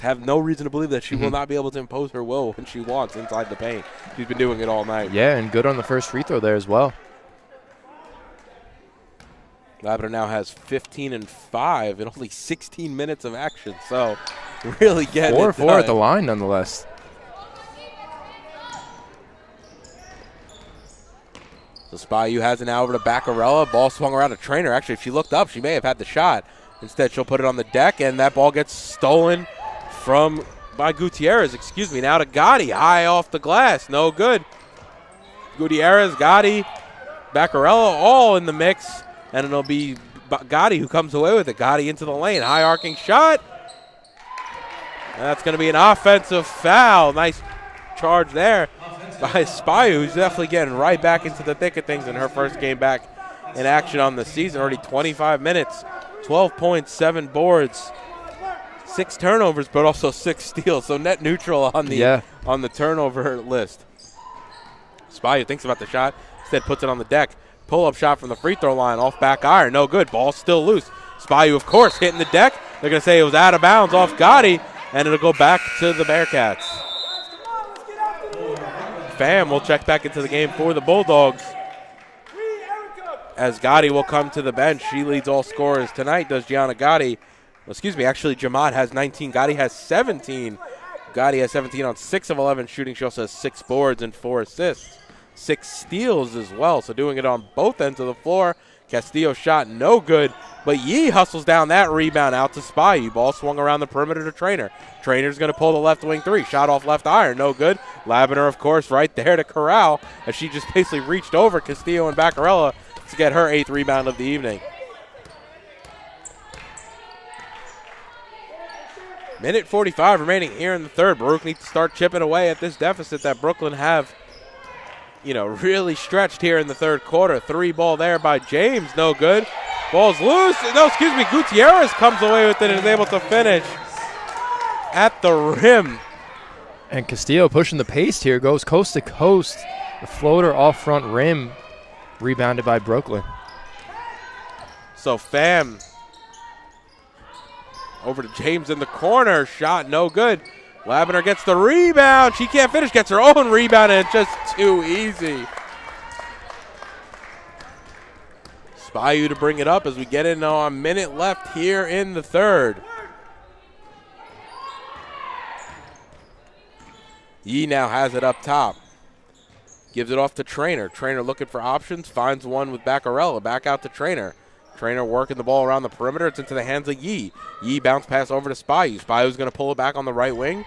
have no reason to believe that she will not be able to impose her will when she wants inside the paint. She's been doing it all night. Yeah, and good on the first free throw there as well. Labiner now has 15 and 5 in only 16 minutes of action. So really getting 4-4 at the line nonetheless. So Spahiu has it now over to Baccarella. Ball swung around a Trainer. Actually, if she looked up, she may have had the shot. Instead, she'll put it on the deck, and that ball gets stolen by Gutierrez. Now to Gotti, high off the glass. No good. Gutierrez, Gotti, Baccarella, all in the mix, and it'll be Gotti who comes away with it. Gotti into the lane. High arcing shot. And that's going to be an offensive foul. Nice charge there by Spahiu, who's definitely getting right back into the thick of things in her first game back in action on the season. Already 25 minutes, 12 points, 7 boards, 6 turnovers, but also 6 steals. So net neutral on the turnover list. Spahiu thinks about the shot, instead puts it on the deck. Pull-up shot from the free throw line, off back iron, no good. Ball still loose. Spahiu, of course, hitting the deck. They're going to say it was out of bounds off Gotti, and it'll go back to the Bearcats. Pham will check back into the game for the Bulldogs, as Gotti will come to the bench. She leads all scorers tonight, does Gianna Gotti. Actually, Jamat has 19. Gotti has 17. Gotti has 17 on 6 of 11 shooting. She also has 6 boards and 4 assists. 6 steals as well, so doing it on both ends of the floor. Castillo shot no good, but Yee hustles down that rebound out to Spahiu. Ball swung around the perimeter to Trainer. Trainer's going to pull the left wing 3. Shot off left iron, no good. Labiner, of course, right there to corral, as she just basically reached over Castillo and Baccarella to get her 8th rebound of the evening. Minute 45 remaining here in the third. Baruch needs to start chipping away at this deficit that Brooklyn have really stretched here in the third quarter. 3 ball there by James, no good. Ball's loose. No, excuse me, Gutierrez comes away with it and is able to finish at the rim. And Castillo pushing the pace here, goes coast to coast. The floater off front rim, rebounded by Brooklyn. So Pham over to James in the corner. Shot no good. Labiner gets the rebound. She can't finish, gets her own rebound, and it's just too easy. Spahiu to bring it up as we get in a minute left here in the third. Yee now has it up top. Gives it off to Trainer. Trainer looking for options. Finds one with Baccarella. Back out to Trainer. Trainer working the ball around the perimeter. It's into the hands of Yee. Yee bounce pass over to Spahiu. Spahiu's going to pull it back on the right wing.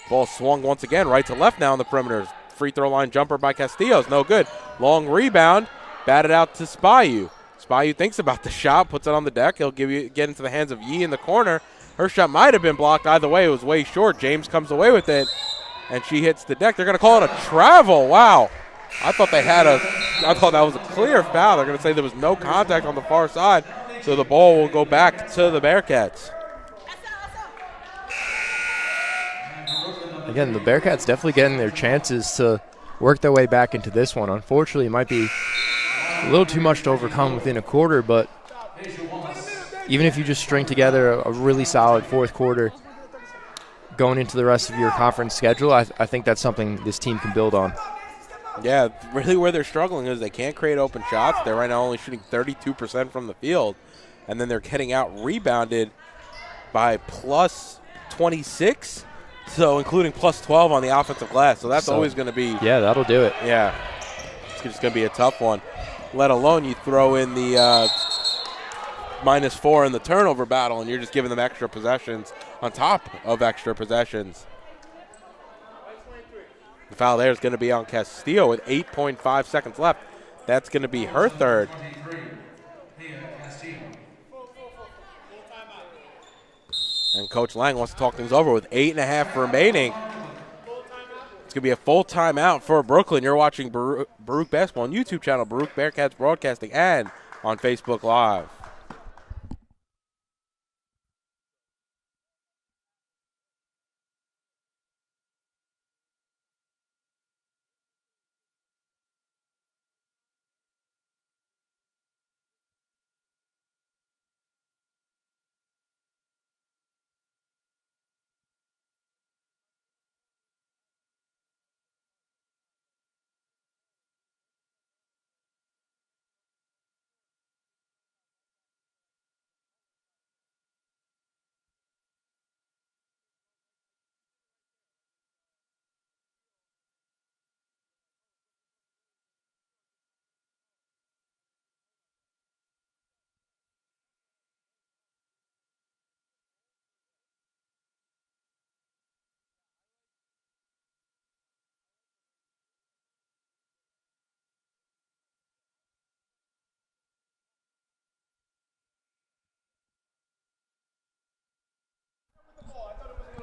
Ball swung once again right to left now on the perimeter. Free throw line jumper by Castillo's no good. Long rebound. Batted out to Spahiu. Spahiu thinks about the shot. Puts it on the deck. He'll get into the hands of Yee in the corner. Her shot might have been blocked. Either way, it was way short. James comes away with it. And she hits the deck. They're going to call it a travel. Wow. I thought that was a clear foul. They're going to say there was no contact on the far side. So the ball will go back to the Bearcats. Again, the Bearcats definitely getting their chances to work their way back into this one. Unfortunately, it might be a little too much to overcome within a quarter, but even if you just string together a really solid fourth quarter going into the rest of your conference schedule, I think that's something this team can build on. Yeah, really where they're struggling is they can't create open shots. They're right now only shooting 32% from the field, and then they're getting out rebounded by plus 26, so including plus 12 on the offensive glass. So that's always going to be. Yeah, that'll do it. Yeah, it's just going to be a tough one, let alone you throw in the -4 in the turnover battle, and you're just giving them extra possessions on top of extra possessions. The foul there is going to be on Castillo with 8.5 seconds left. That's going to be her third. And Coach Lang wants to talk things over with 8.5 remaining. It's going to be a full timeout for Brooklyn. You're watching Baruch Basketball on YouTube channel, Baruch Bearcats Broadcasting, and on Facebook Live.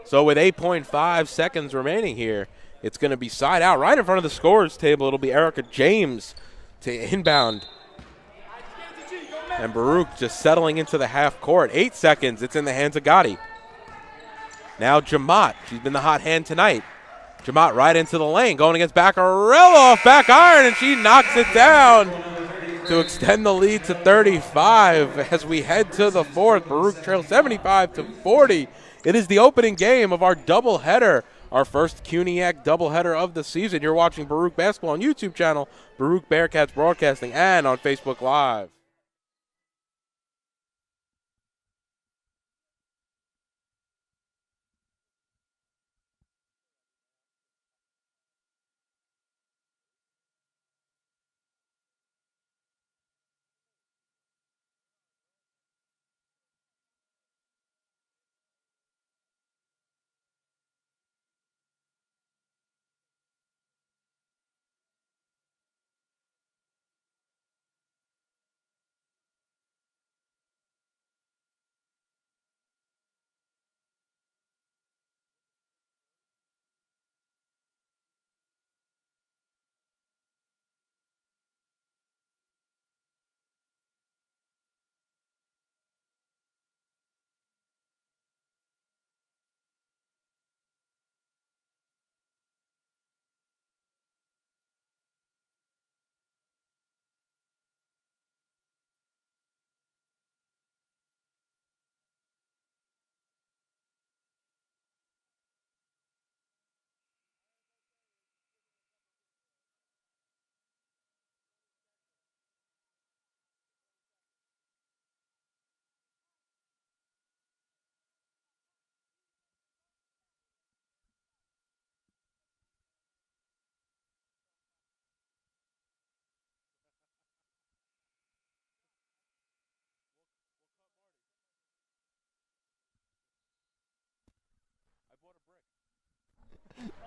So with 8.5 seconds remaining here, it's going to be side out right in front of the scorers table. It'll be Erica James to inbound. And Baruch just settling into the half court. 8 seconds. It's in the hands of Gotti. Now Jamat. She's been the hot hand tonight. Jamat right into the lane. Going against Baccarella off back iron, and she knocks it down to extend the lead to 35 as we head to the fourth. Baruch trails 75-40. It is the opening game of our doubleheader, our first CUNYAC doubleheader of the season. You're watching Baruch Basketball on YouTube channel, Baruch Bearcats Broadcasting, and on Facebook Live.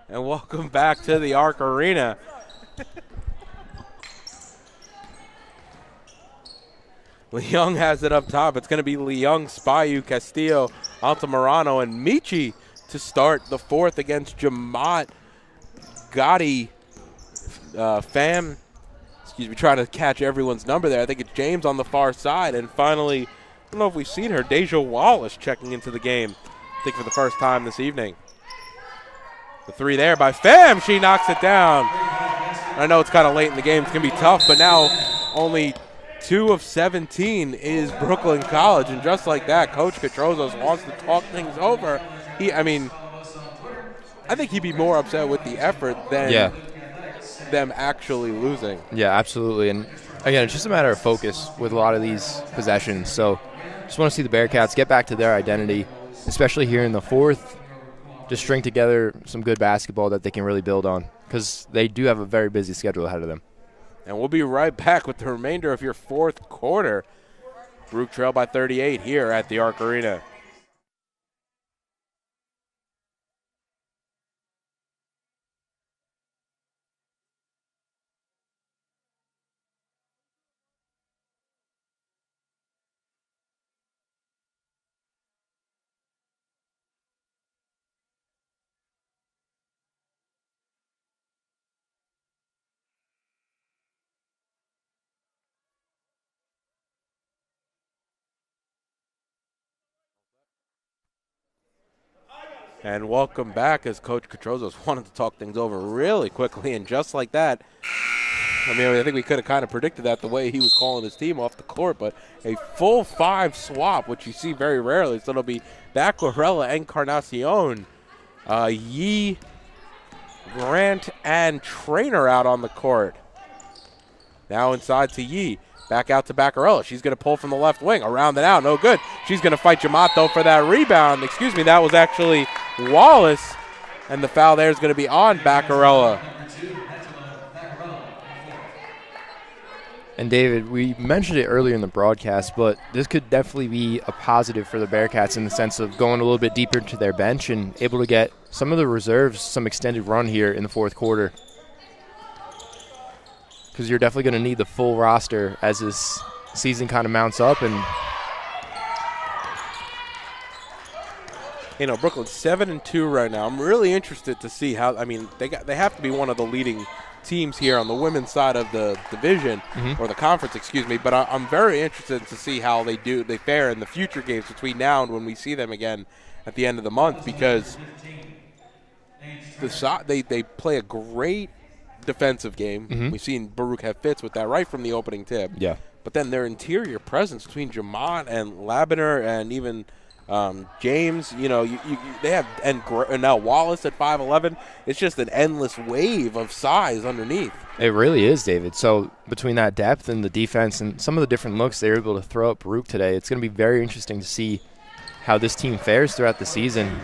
And welcome back to the Arc Arena. Leung has it up top. It's going to be Leung, Spahiu, Castillo, Altamirano, and Michi to start the fourth against Jamat, Gotti, Pham. Excuse me, trying to catch everyone's number there. I think it's James on the far side. And finally, I don't know if we've seen her, Deja Wallace checking into the game, I think for the first time this evening. The three there by Pham. She knocks it down. I know it's kind of late in the game. It's going to be tough, but now only 2 of 17 is Brooklyn College. And just like that, Coach Catrozos wants to talk things over. I think he'd be more upset with the effort than them actually losing. Yeah, absolutely. And again, it's just a matter of focus with a lot of these possessions. So just want to see the Bearcats get back to their identity, especially here in the fourth. Just string together some good basketball that they can really build on, because they do have a very busy schedule ahead of them. And we'll be right back with the remainder of your fourth quarter. Baruch trail by 38 here at the Arc Arena. And welcome back, as Coach Catrozos wanted to talk things over really quickly, and just like that, I think we could have kind of predicted that the way he was calling his team off the court, but a full 5 swap, which you see very rarely. So it'll be Bacquarella, Encarnacion, Yee, Grant, and Trainer out on the court. Now inside to Yee. Back out to Bacquarella. She's going to pull from the left wing. Around and out. No good. She's going to fight Jamat, though, for that rebound. Excuse me, that was actually Wallace. And the foul there is going to be on Bacquarella. And, David, we mentioned it earlier in the broadcast, but this could definitely be a positive for the Bearcats in the sense of going a little bit deeper into their bench and able to get some of the reserves some extended run here in the fourth quarter. Because you're definitely going to need the full roster as this season kind of mounts up. And Brooklyn's 7-2 right now. I'm really interested to see how. They have to be one of the leading teams here on the women's side of the division or the conference, excuse me. But I'm very interested to see how they fare in the future games between now and when we see them again at the end of the month, because they play a great defensive game. We've seen Baruch have fits with that right from the opening tip. Yeah. But then their interior presence between Jamat and Labiner and even James, they have, and now Wallace at 5'11". It's just an endless wave of size underneath. It really is, David. So between that depth and the defense and some of the different looks they were able to throw up Baruch today, it's going to be very interesting to see how this team fares throughout the season.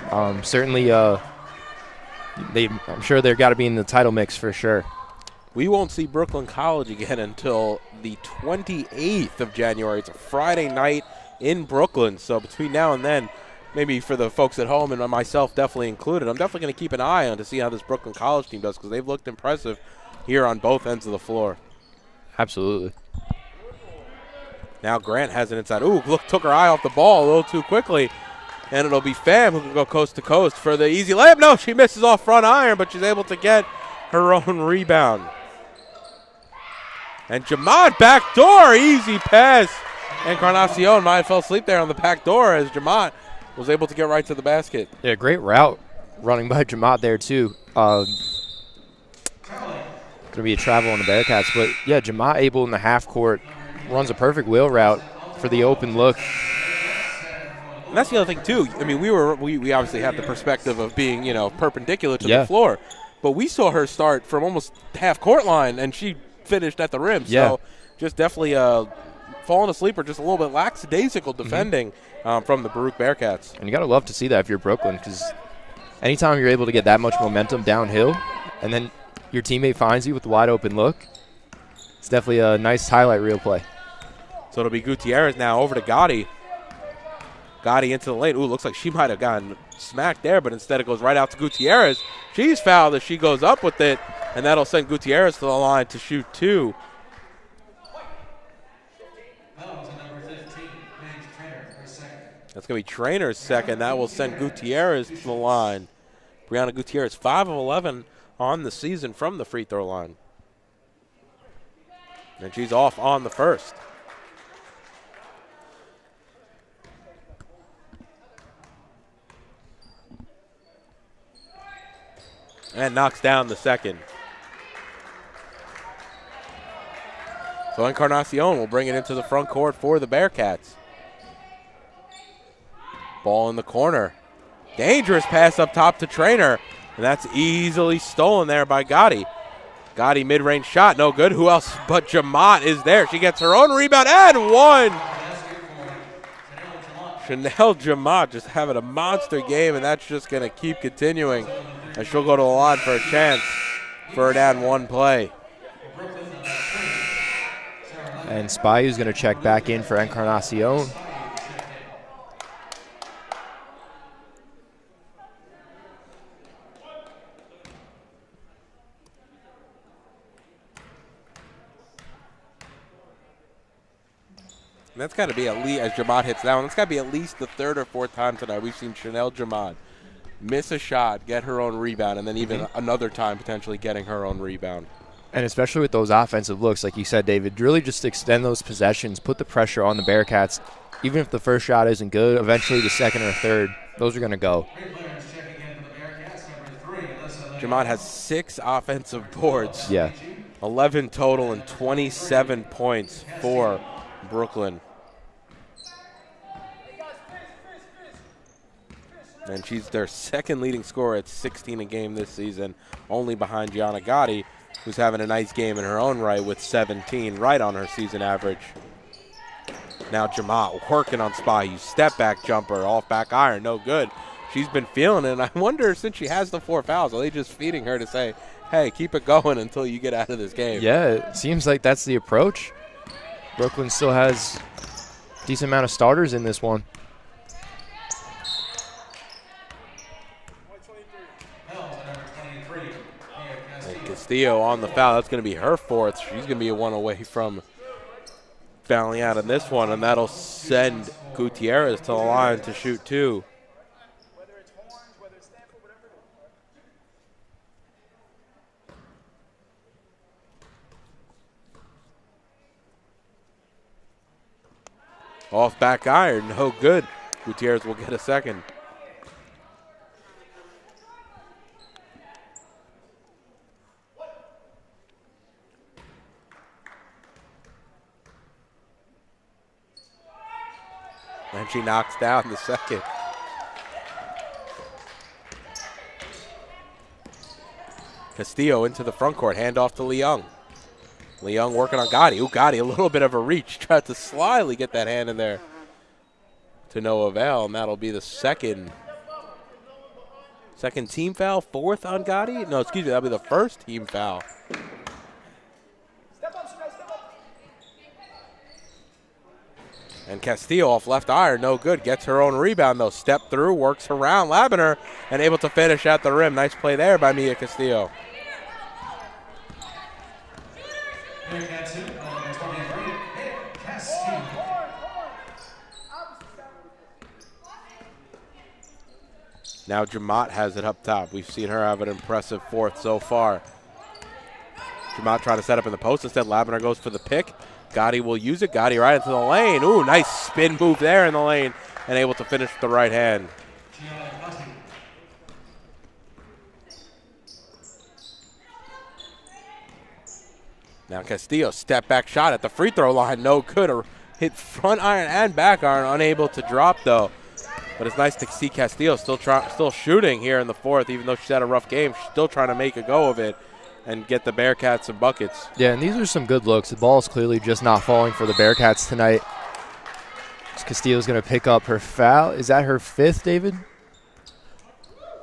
Certainly, I'm sure they've got to be in the title mix for sure. We won't see Brooklyn College again until the 28th of January. It's a Friday night in Brooklyn. So between now and then, maybe for the folks at home and myself definitely included, I'm definitely going to keep an eye on to see how this Brooklyn College team does, because they've looked impressive here on both ends of the floor. Absolutely. Now Grant has it inside. Ooh, took her eye off the ball a little too quickly. And it'll be Pham who can go coast to coast for the easy layup. No, she misses off front iron, but she's able to get her own rebound. And Jamat backdoor, easy pass. Encarnacion might have fell asleep there on the back door as Jamat was able to get right to the basket. Yeah, great route running by Jamat there too. Going to be a travel on the Bearcats, but yeah, Jamat able in the half court runs a perfect wheel route for the open look. And that's the other thing too. We obviously have the perspective of being perpendicular to the floor, but we saw her start from almost half court line and she finished at the rim. Yeah. So just definitely falling asleep or just a little bit lackadaisical defending from the Baruch Bearcats. And you got to love to see that if you're Brooklyn, because anytime you're able to get that much momentum downhill and then your teammate finds you with the wide open look, it's definitely a nice highlight reel play. So it'll be Gutierrez now over to Gotti. Gotti into the lane. Ooh, looks like she might have gotten smacked there, but instead it goes right out to Gutierrez. She's fouled as she goes up with it, and that'll send Gutierrez to the line to shoot 2. That's going to be Trainer's second. That will send Gutierrez to the line. Brianna Gutierrez, 5 of 11 on the season from the free throw line. And she's off on the first. And knocks down the second. So Encarnacion will bring it into the front court for the Bearcats. Ball in the corner. Dangerous pass up top to Trainer. And that's easily stolen there by Gotti. Gotti mid-range shot, no good. Who else but Jamat is there? She gets her own rebound and one. Chanel Jamat just having a monster game, and that's just going to keep continuing. And she'll go to the line for a chance for an and one play. And Spahiu's going to check back in for Encarnacion. And that's got to be at least, as Jamat hits that one, that's got to be at least the third or fourth time tonight we've seen Chanel Jamat miss a shot, get her own rebound, and then even another time potentially getting her own rebound. And especially with those offensive looks, like you said, David, really just extend those possessions, put the pressure on the Bearcats. Even if the first shot isn't good, eventually the second or third, those are going to go. Jamat has 6 offensive boards. Yeah. 11 total and 27 points for Brooklyn. And she's their second leading scorer at 16 a game this season, only behind Gianna Gotti, who's having a nice game in her own right with 17, right on her season average. Now Jamat working on Spahiu. Step back jumper, off back iron, no good. She's been feeling it, and I wonder, since she has the 4 fouls, are they just feeding her to say, hey, keep it going until you get out of this game? Yeah, it seems like that's the approach. Brooklyn still has a decent amount of starters in this one. And Castillo on the foul. That's going to be her 4th. She's going to be a 1 away from fouling out in this one, and that'll send Gutierrez to the line to shoot 2. Off back iron, no good. Gutierrez will get a second. And she knocks down the second. Castillo into the front court, handoff to Leung. Leung working on Gotti. Ooh, Gotti, a little bit of a reach. Tried to slyly get that hand in there to no avail, and that'll be the second team foul, 4th on Gotti. No, excuse me, that'll be the first team foul. And Castillo off left iron, no good. Gets her own rebound, though. Step through, works around Labiner, and able to finish at the rim. Nice play there by Mia Castillo. Now Jamat has it up top. We've seen her have an impressive 4th so far. Jamat trying to set up in the post. Instead, Labiner goes for the pick. Gotti will use it. Gotti right into the lane. Ooh, nice spin move there in the lane, and able to finish with the right hand. Now Castillo, step back shot at the free throw line, no good. Hit front iron and back iron, unable to drop though. But it's nice to see Castillo still shooting here in the 4th, even though she's had a rough game. She's still trying to make a go of it and get the Bearcats some buckets. Yeah, and these are some good looks. The ball's clearly just not falling for the Bearcats tonight. Castillo's going to pick up her foul. Is that her 5th, David?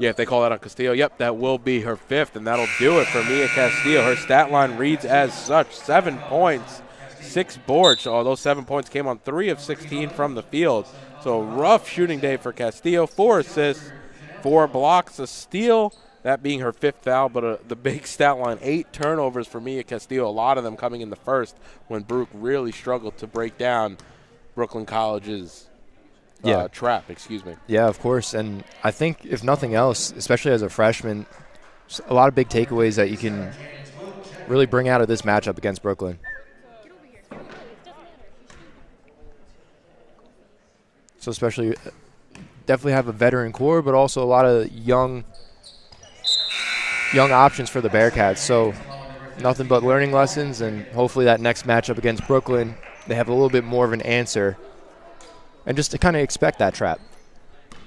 Yeah, if they call that on Castillo, yep, that will be her 5th, and that'll do it for Mia Castillo. Her stat line reads as such: 7 points, 6 boards. So those 7 points came on 3 of 16 from the field. So rough shooting day for Castillo. 4 assists, 4 blocks, a steal, that being her 5th foul, but the big stat line, 8 turnovers for Mia Castillo, a lot of them coming in the first when Baruch really struggled to break down Brooklyn College's trap. Yeah, of course. And I think, if nothing else, especially as a freshman, a lot of big takeaways that you can really bring out of this matchup against Brooklyn. So especially, definitely have a veteran core, but also a lot of young options for the Bearcats. So nothing but learning lessons, and hopefully that next matchup against Brooklyn, they have a little bit more of an answer, and just to kind of expect that trap.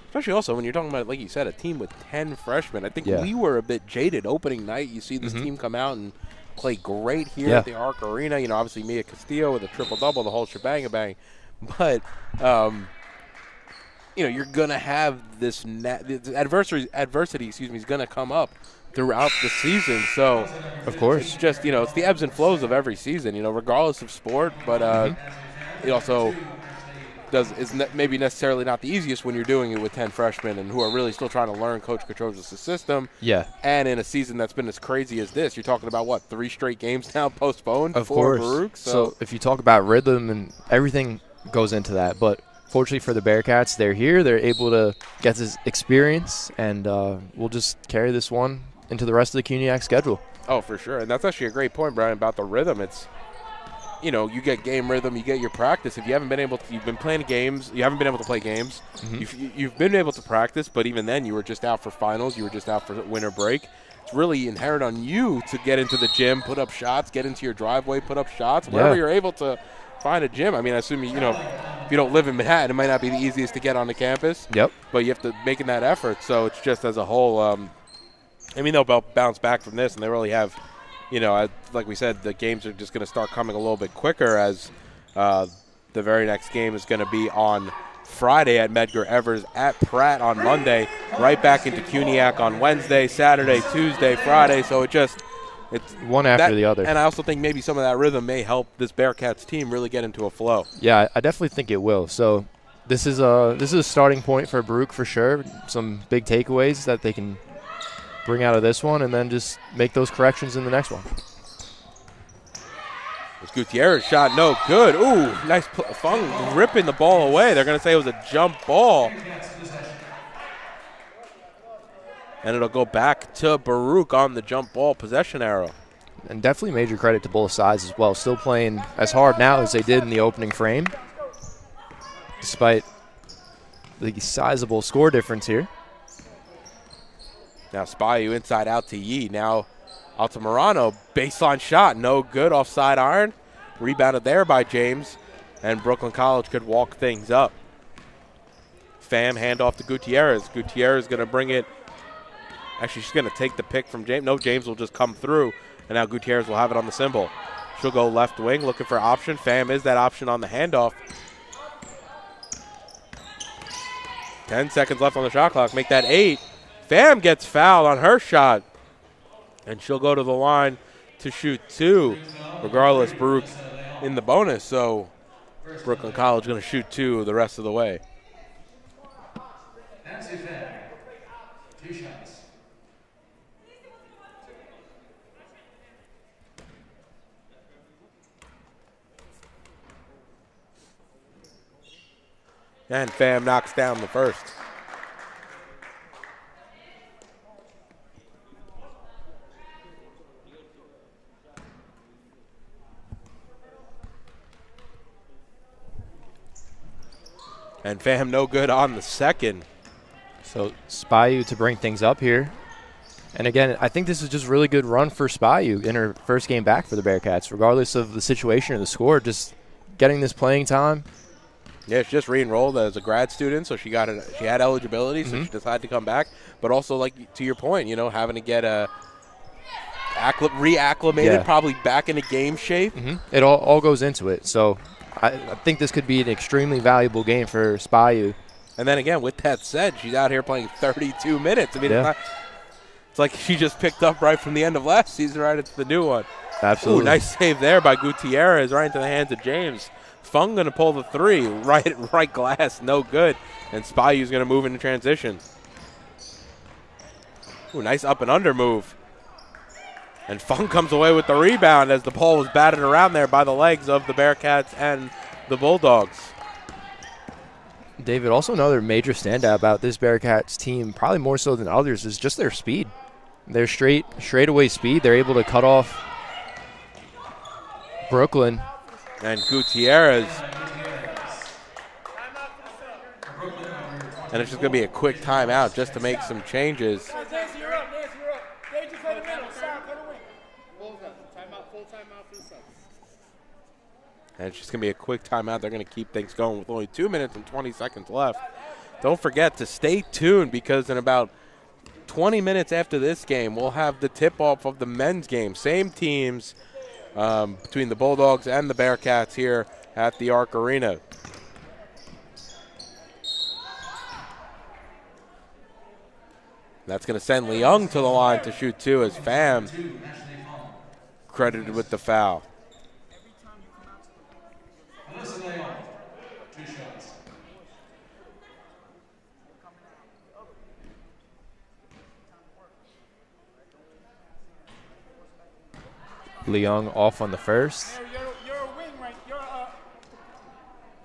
Especially also when you're talking about, like you said, a team with 10 freshmen. I think we were a bit jaded opening night. You see this team come out and play great here at the Arc Arena. You know, obviously Mia Castillo with a triple-double, the whole shebang-a-bang. But, you know, you're going to have this adversity, is going to come up throughout the season. So, of course, it's just, you know, it's the ebbs and flows of every season, you know, regardless of sport. But it also is maybe necessarily not the easiest when you're doing it with 10 freshmen and who are really still trying to learn Coach Katrozis' system. Yeah. And in a season that's been as crazy as this, you're talking about, what, 3 straight games now postponed of for course. Baruch? So if you talk about rhythm and everything goes into that. But fortunately for the Bearcats, they're here. They're able to get this experience, and we'll just carry this one into the rest of the CUNYAC schedule. Oh, for sure. And that's actually a great point, Brian, about the rhythm. It's, you know, you get game rhythm, you get your practice. If you haven't been able to, you've been playing games, you haven't been able to play games. You've been able to practice, but even then you were just out for finals, you were just out for winter break. It's really inherent on you to get into the gym, put up shots, get into your driveway, put up shots, wherever you're able to find a gym. I mean, I assume, you know, if you don't live in Manhattan, it might not be the easiest to get on the campus. Yep. But you have to make that effort. So it's just as a whole, I mean, they'll bounce back from this, and they really have, you know, like we said, the games are just going to start coming a little bit quicker, as the very next game is going to be on Friday at Medgar Evers, at Pratt on Monday, right back into CUNYAC on Wednesday, Saturday, Tuesday, Friday. So it's one after the other. And I also think maybe some of that rhythm may help this Bearcats team really get into a flow. Yeah, I definitely think it will. So this is a starting point for Baruch for sure. Some big takeaways that they can bring out of this one, and then just make those corrections in the next one. This Gutierrez shot, no good. Ooh, nice Fung ripping the ball away. They're going to say it was a jump ball. And it'll go back to Baruch on the jump ball possession arrow. And definitely major credit to both sides as well. Still playing as hard now as they did in the opening frame, despite the sizable score difference here. Now Spahiu inside out to Yee. Now out to Morano. Baseline shot, no good, offside iron. Rebounded there by James. And Brooklyn College could walk things up. Pham handoff to Gutierrez. Gutierrez going to bring it. Actually, she's going to take the pick from James. No, James will just come through. And now Gutierrez will have it on the symbol. She'll go left wing looking for option. Pham is that option on the handoff. 10 seconds left on the shot clock. Make that 8. Pham gets fouled on her shot. And she'll go to the line to shoot 2. Regardless, Baruch in the bonus. So Brooklyn College going to shoot 2 the rest of the way. Nancy Pham, 2 shots. And Pham knocks down the first. And Pham no good on the second. So Spahiu to bring things up here. And again, I think this is just really good run for Spahiu in her first game back for the Bearcats, regardless of the situation or the score, just getting this playing time. Yeah, she just re-enrolled as a grad student, so she had eligibility, so she decided to come back. But also, like to your point, you know, having to get reacclimated, probably back into game shape. It all goes into it. So I think this could be an extremely valuable game for Spahiu. And then again, with that said, she's out here playing 32 minutes. I mean, it's like she just picked up right from the end of last season, right into the new one. Absolutely. Ooh, nice save there by Gutierrez, right into the hands of James. Fung going to pull the three. Right glass, no good. And Spahiu's going to move into transition. Ooh, nice up and under move. And Fung comes away with the rebound as the ball was batted around there by the legs of the Bearcats and the Bulldogs. David, also another major standout about this Bearcats team, probably more so than others, is just their speed. Their straightaway speed. They're able to cut off Brooklyn. And Gutierrez. And it's just going to be a quick timeout just to make some changes. And it's just going to be a quick timeout. They're going to keep things going with only 2 minutes and 20 seconds left. Don't forget to stay tuned because in about 20 minutes after this game, we'll have the tip-off of the men's game. Same teams between the Bulldogs and the Bearcats here at the Arc Arena. That's going to send Leung to the line to shoot two as Pham credited with the foul. Elissa Leung, 2 shots. Leung off on the first. You're a wing, right?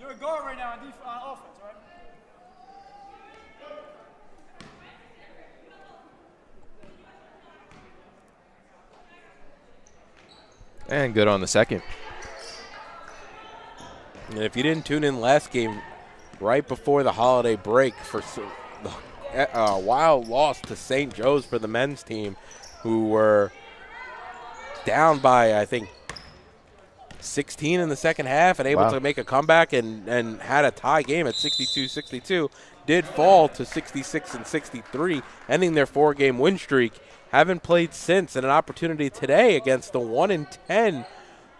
You're a guard right now on offense, right? And good on the second. And if you didn't tune in last game, right before the holiday break, for a wild loss to St. Joe's for the men's team, who were down by, I think, 16 in the second half and able to make a comeback and had a tie game at 62-62, did fall to 66-63, ending their 4-game win streak. Haven't played since, and an opportunity today against the 1-10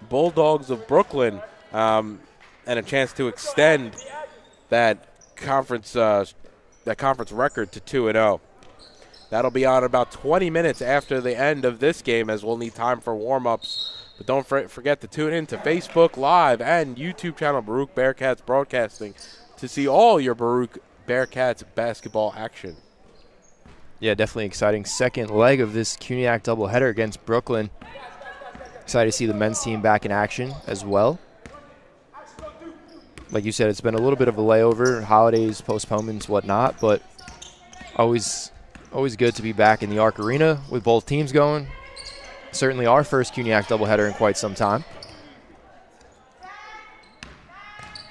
Bulldogs of Brooklyn, and a chance to extend that conference record to 2-0. That'll be on about 20 minutes after the end of this game, as we'll need time for warm-ups. But don't forget to tune in to Facebook Live and YouTube channel Baruch Bearcats Broadcasting to see all your Baruch Bearcats basketball action. Yeah, definitely exciting second leg of this CUNYAC doubleheader against Brooklyn. Excited to see the men's team back in action as well. Like you said, it's been a little bit of a layover, holidays, postponements, whatnot, but always good to be back in the Arc Arena with both teams going. Certainly our first CUNYAC doubleheader in quite some time.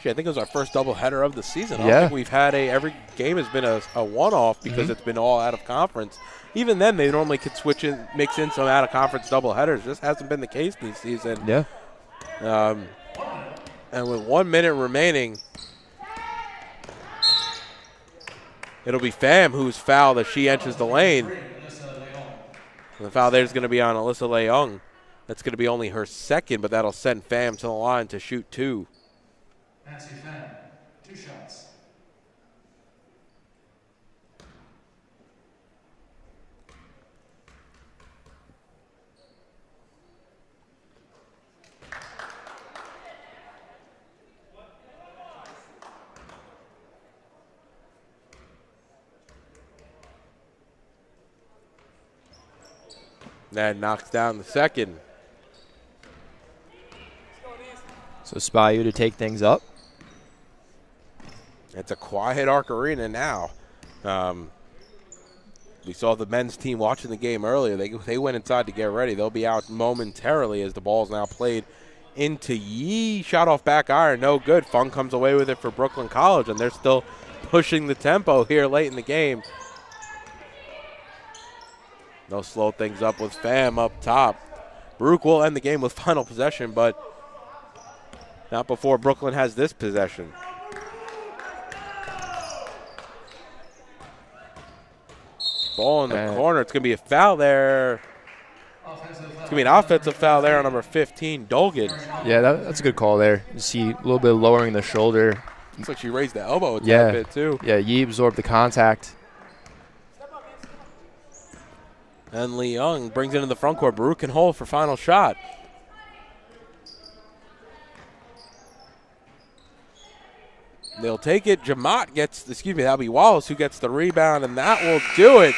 I think it was our first doubleheader of the season. I don't think we've had every game has been a one-off because it's been all out of conference. Even then, they normally could mix in some out of conference doubleheaders. This hasn't been the case this season. Yeah. And with 1 minute remaining, it'll be Pham who's fouled as she enters the lane. And the foul there is going to be on Elissa Leung. That's going to be only her second, but that'll send Pham to the line to shoot two. Nancy Pham, 2 shots. That knocks down the second. So Spahiu to take things up. It's a quiet Arc Arena now. We saw the men's team watching the game earlier. They went inside to get ready. They'll be out momentarily as the ball's now played into Yee. Shot off back iron, no good. Fung comes away with it for Brooklyn College, and they're still pushing the tempo here late in the game. They'll slow things up with Pham up top. Baruch will end the game with final possession, but not before Brooklyn has this possession. Ball in the corner. It's going to be a foul there. It's going to be an offensive foul there on number 15, Dolgan. Yeah, that's a good call there. You see a little bit lowering the shoulder. Looks like she raised the elbow a tad bit, too. Yeah, Yee absorbed the contact. And Leung brings it into the front court. Baruch can hold for final shot. They'll take it. That'll be Wallace who gets the rebound, and that will do it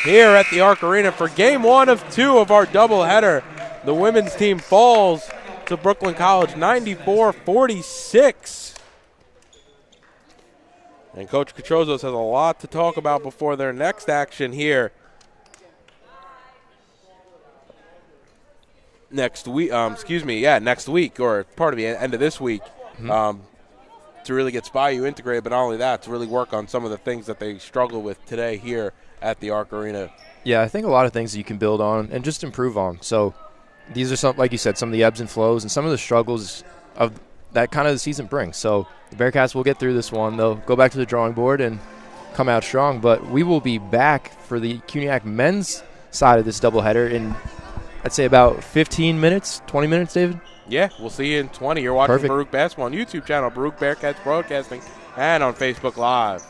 here at the Arc Arena for game 1 of 2 of our doubleheader. The women's team falls to Brooklyn College 94-46. And Coach Catrozos has a lot to talk about before their next action here next week, next week, or part of the end of this week, to really get Spahiu integrated, but not only that, to really work on some of the things that they struggle with today here at the Arc Arena. Yeah, I think a lot of things that you can build on and just improve on. So these are some, like you said, some of the ebbs and flows and some of the struggles of that kind of the season brings. So the Bearcats will get through this one. They'll go back to the drawing board and come out strong. But we will be back for the CUNYAC men's side of this doubleheader in, I'd say, about 15 minutes, 20 minutes, David? Yeah, we'll see you in 20. You're watching Perfect. Baruch Basketball on YouTube channel, Baruch Bearcats Broadcasting, and on Facebook Live.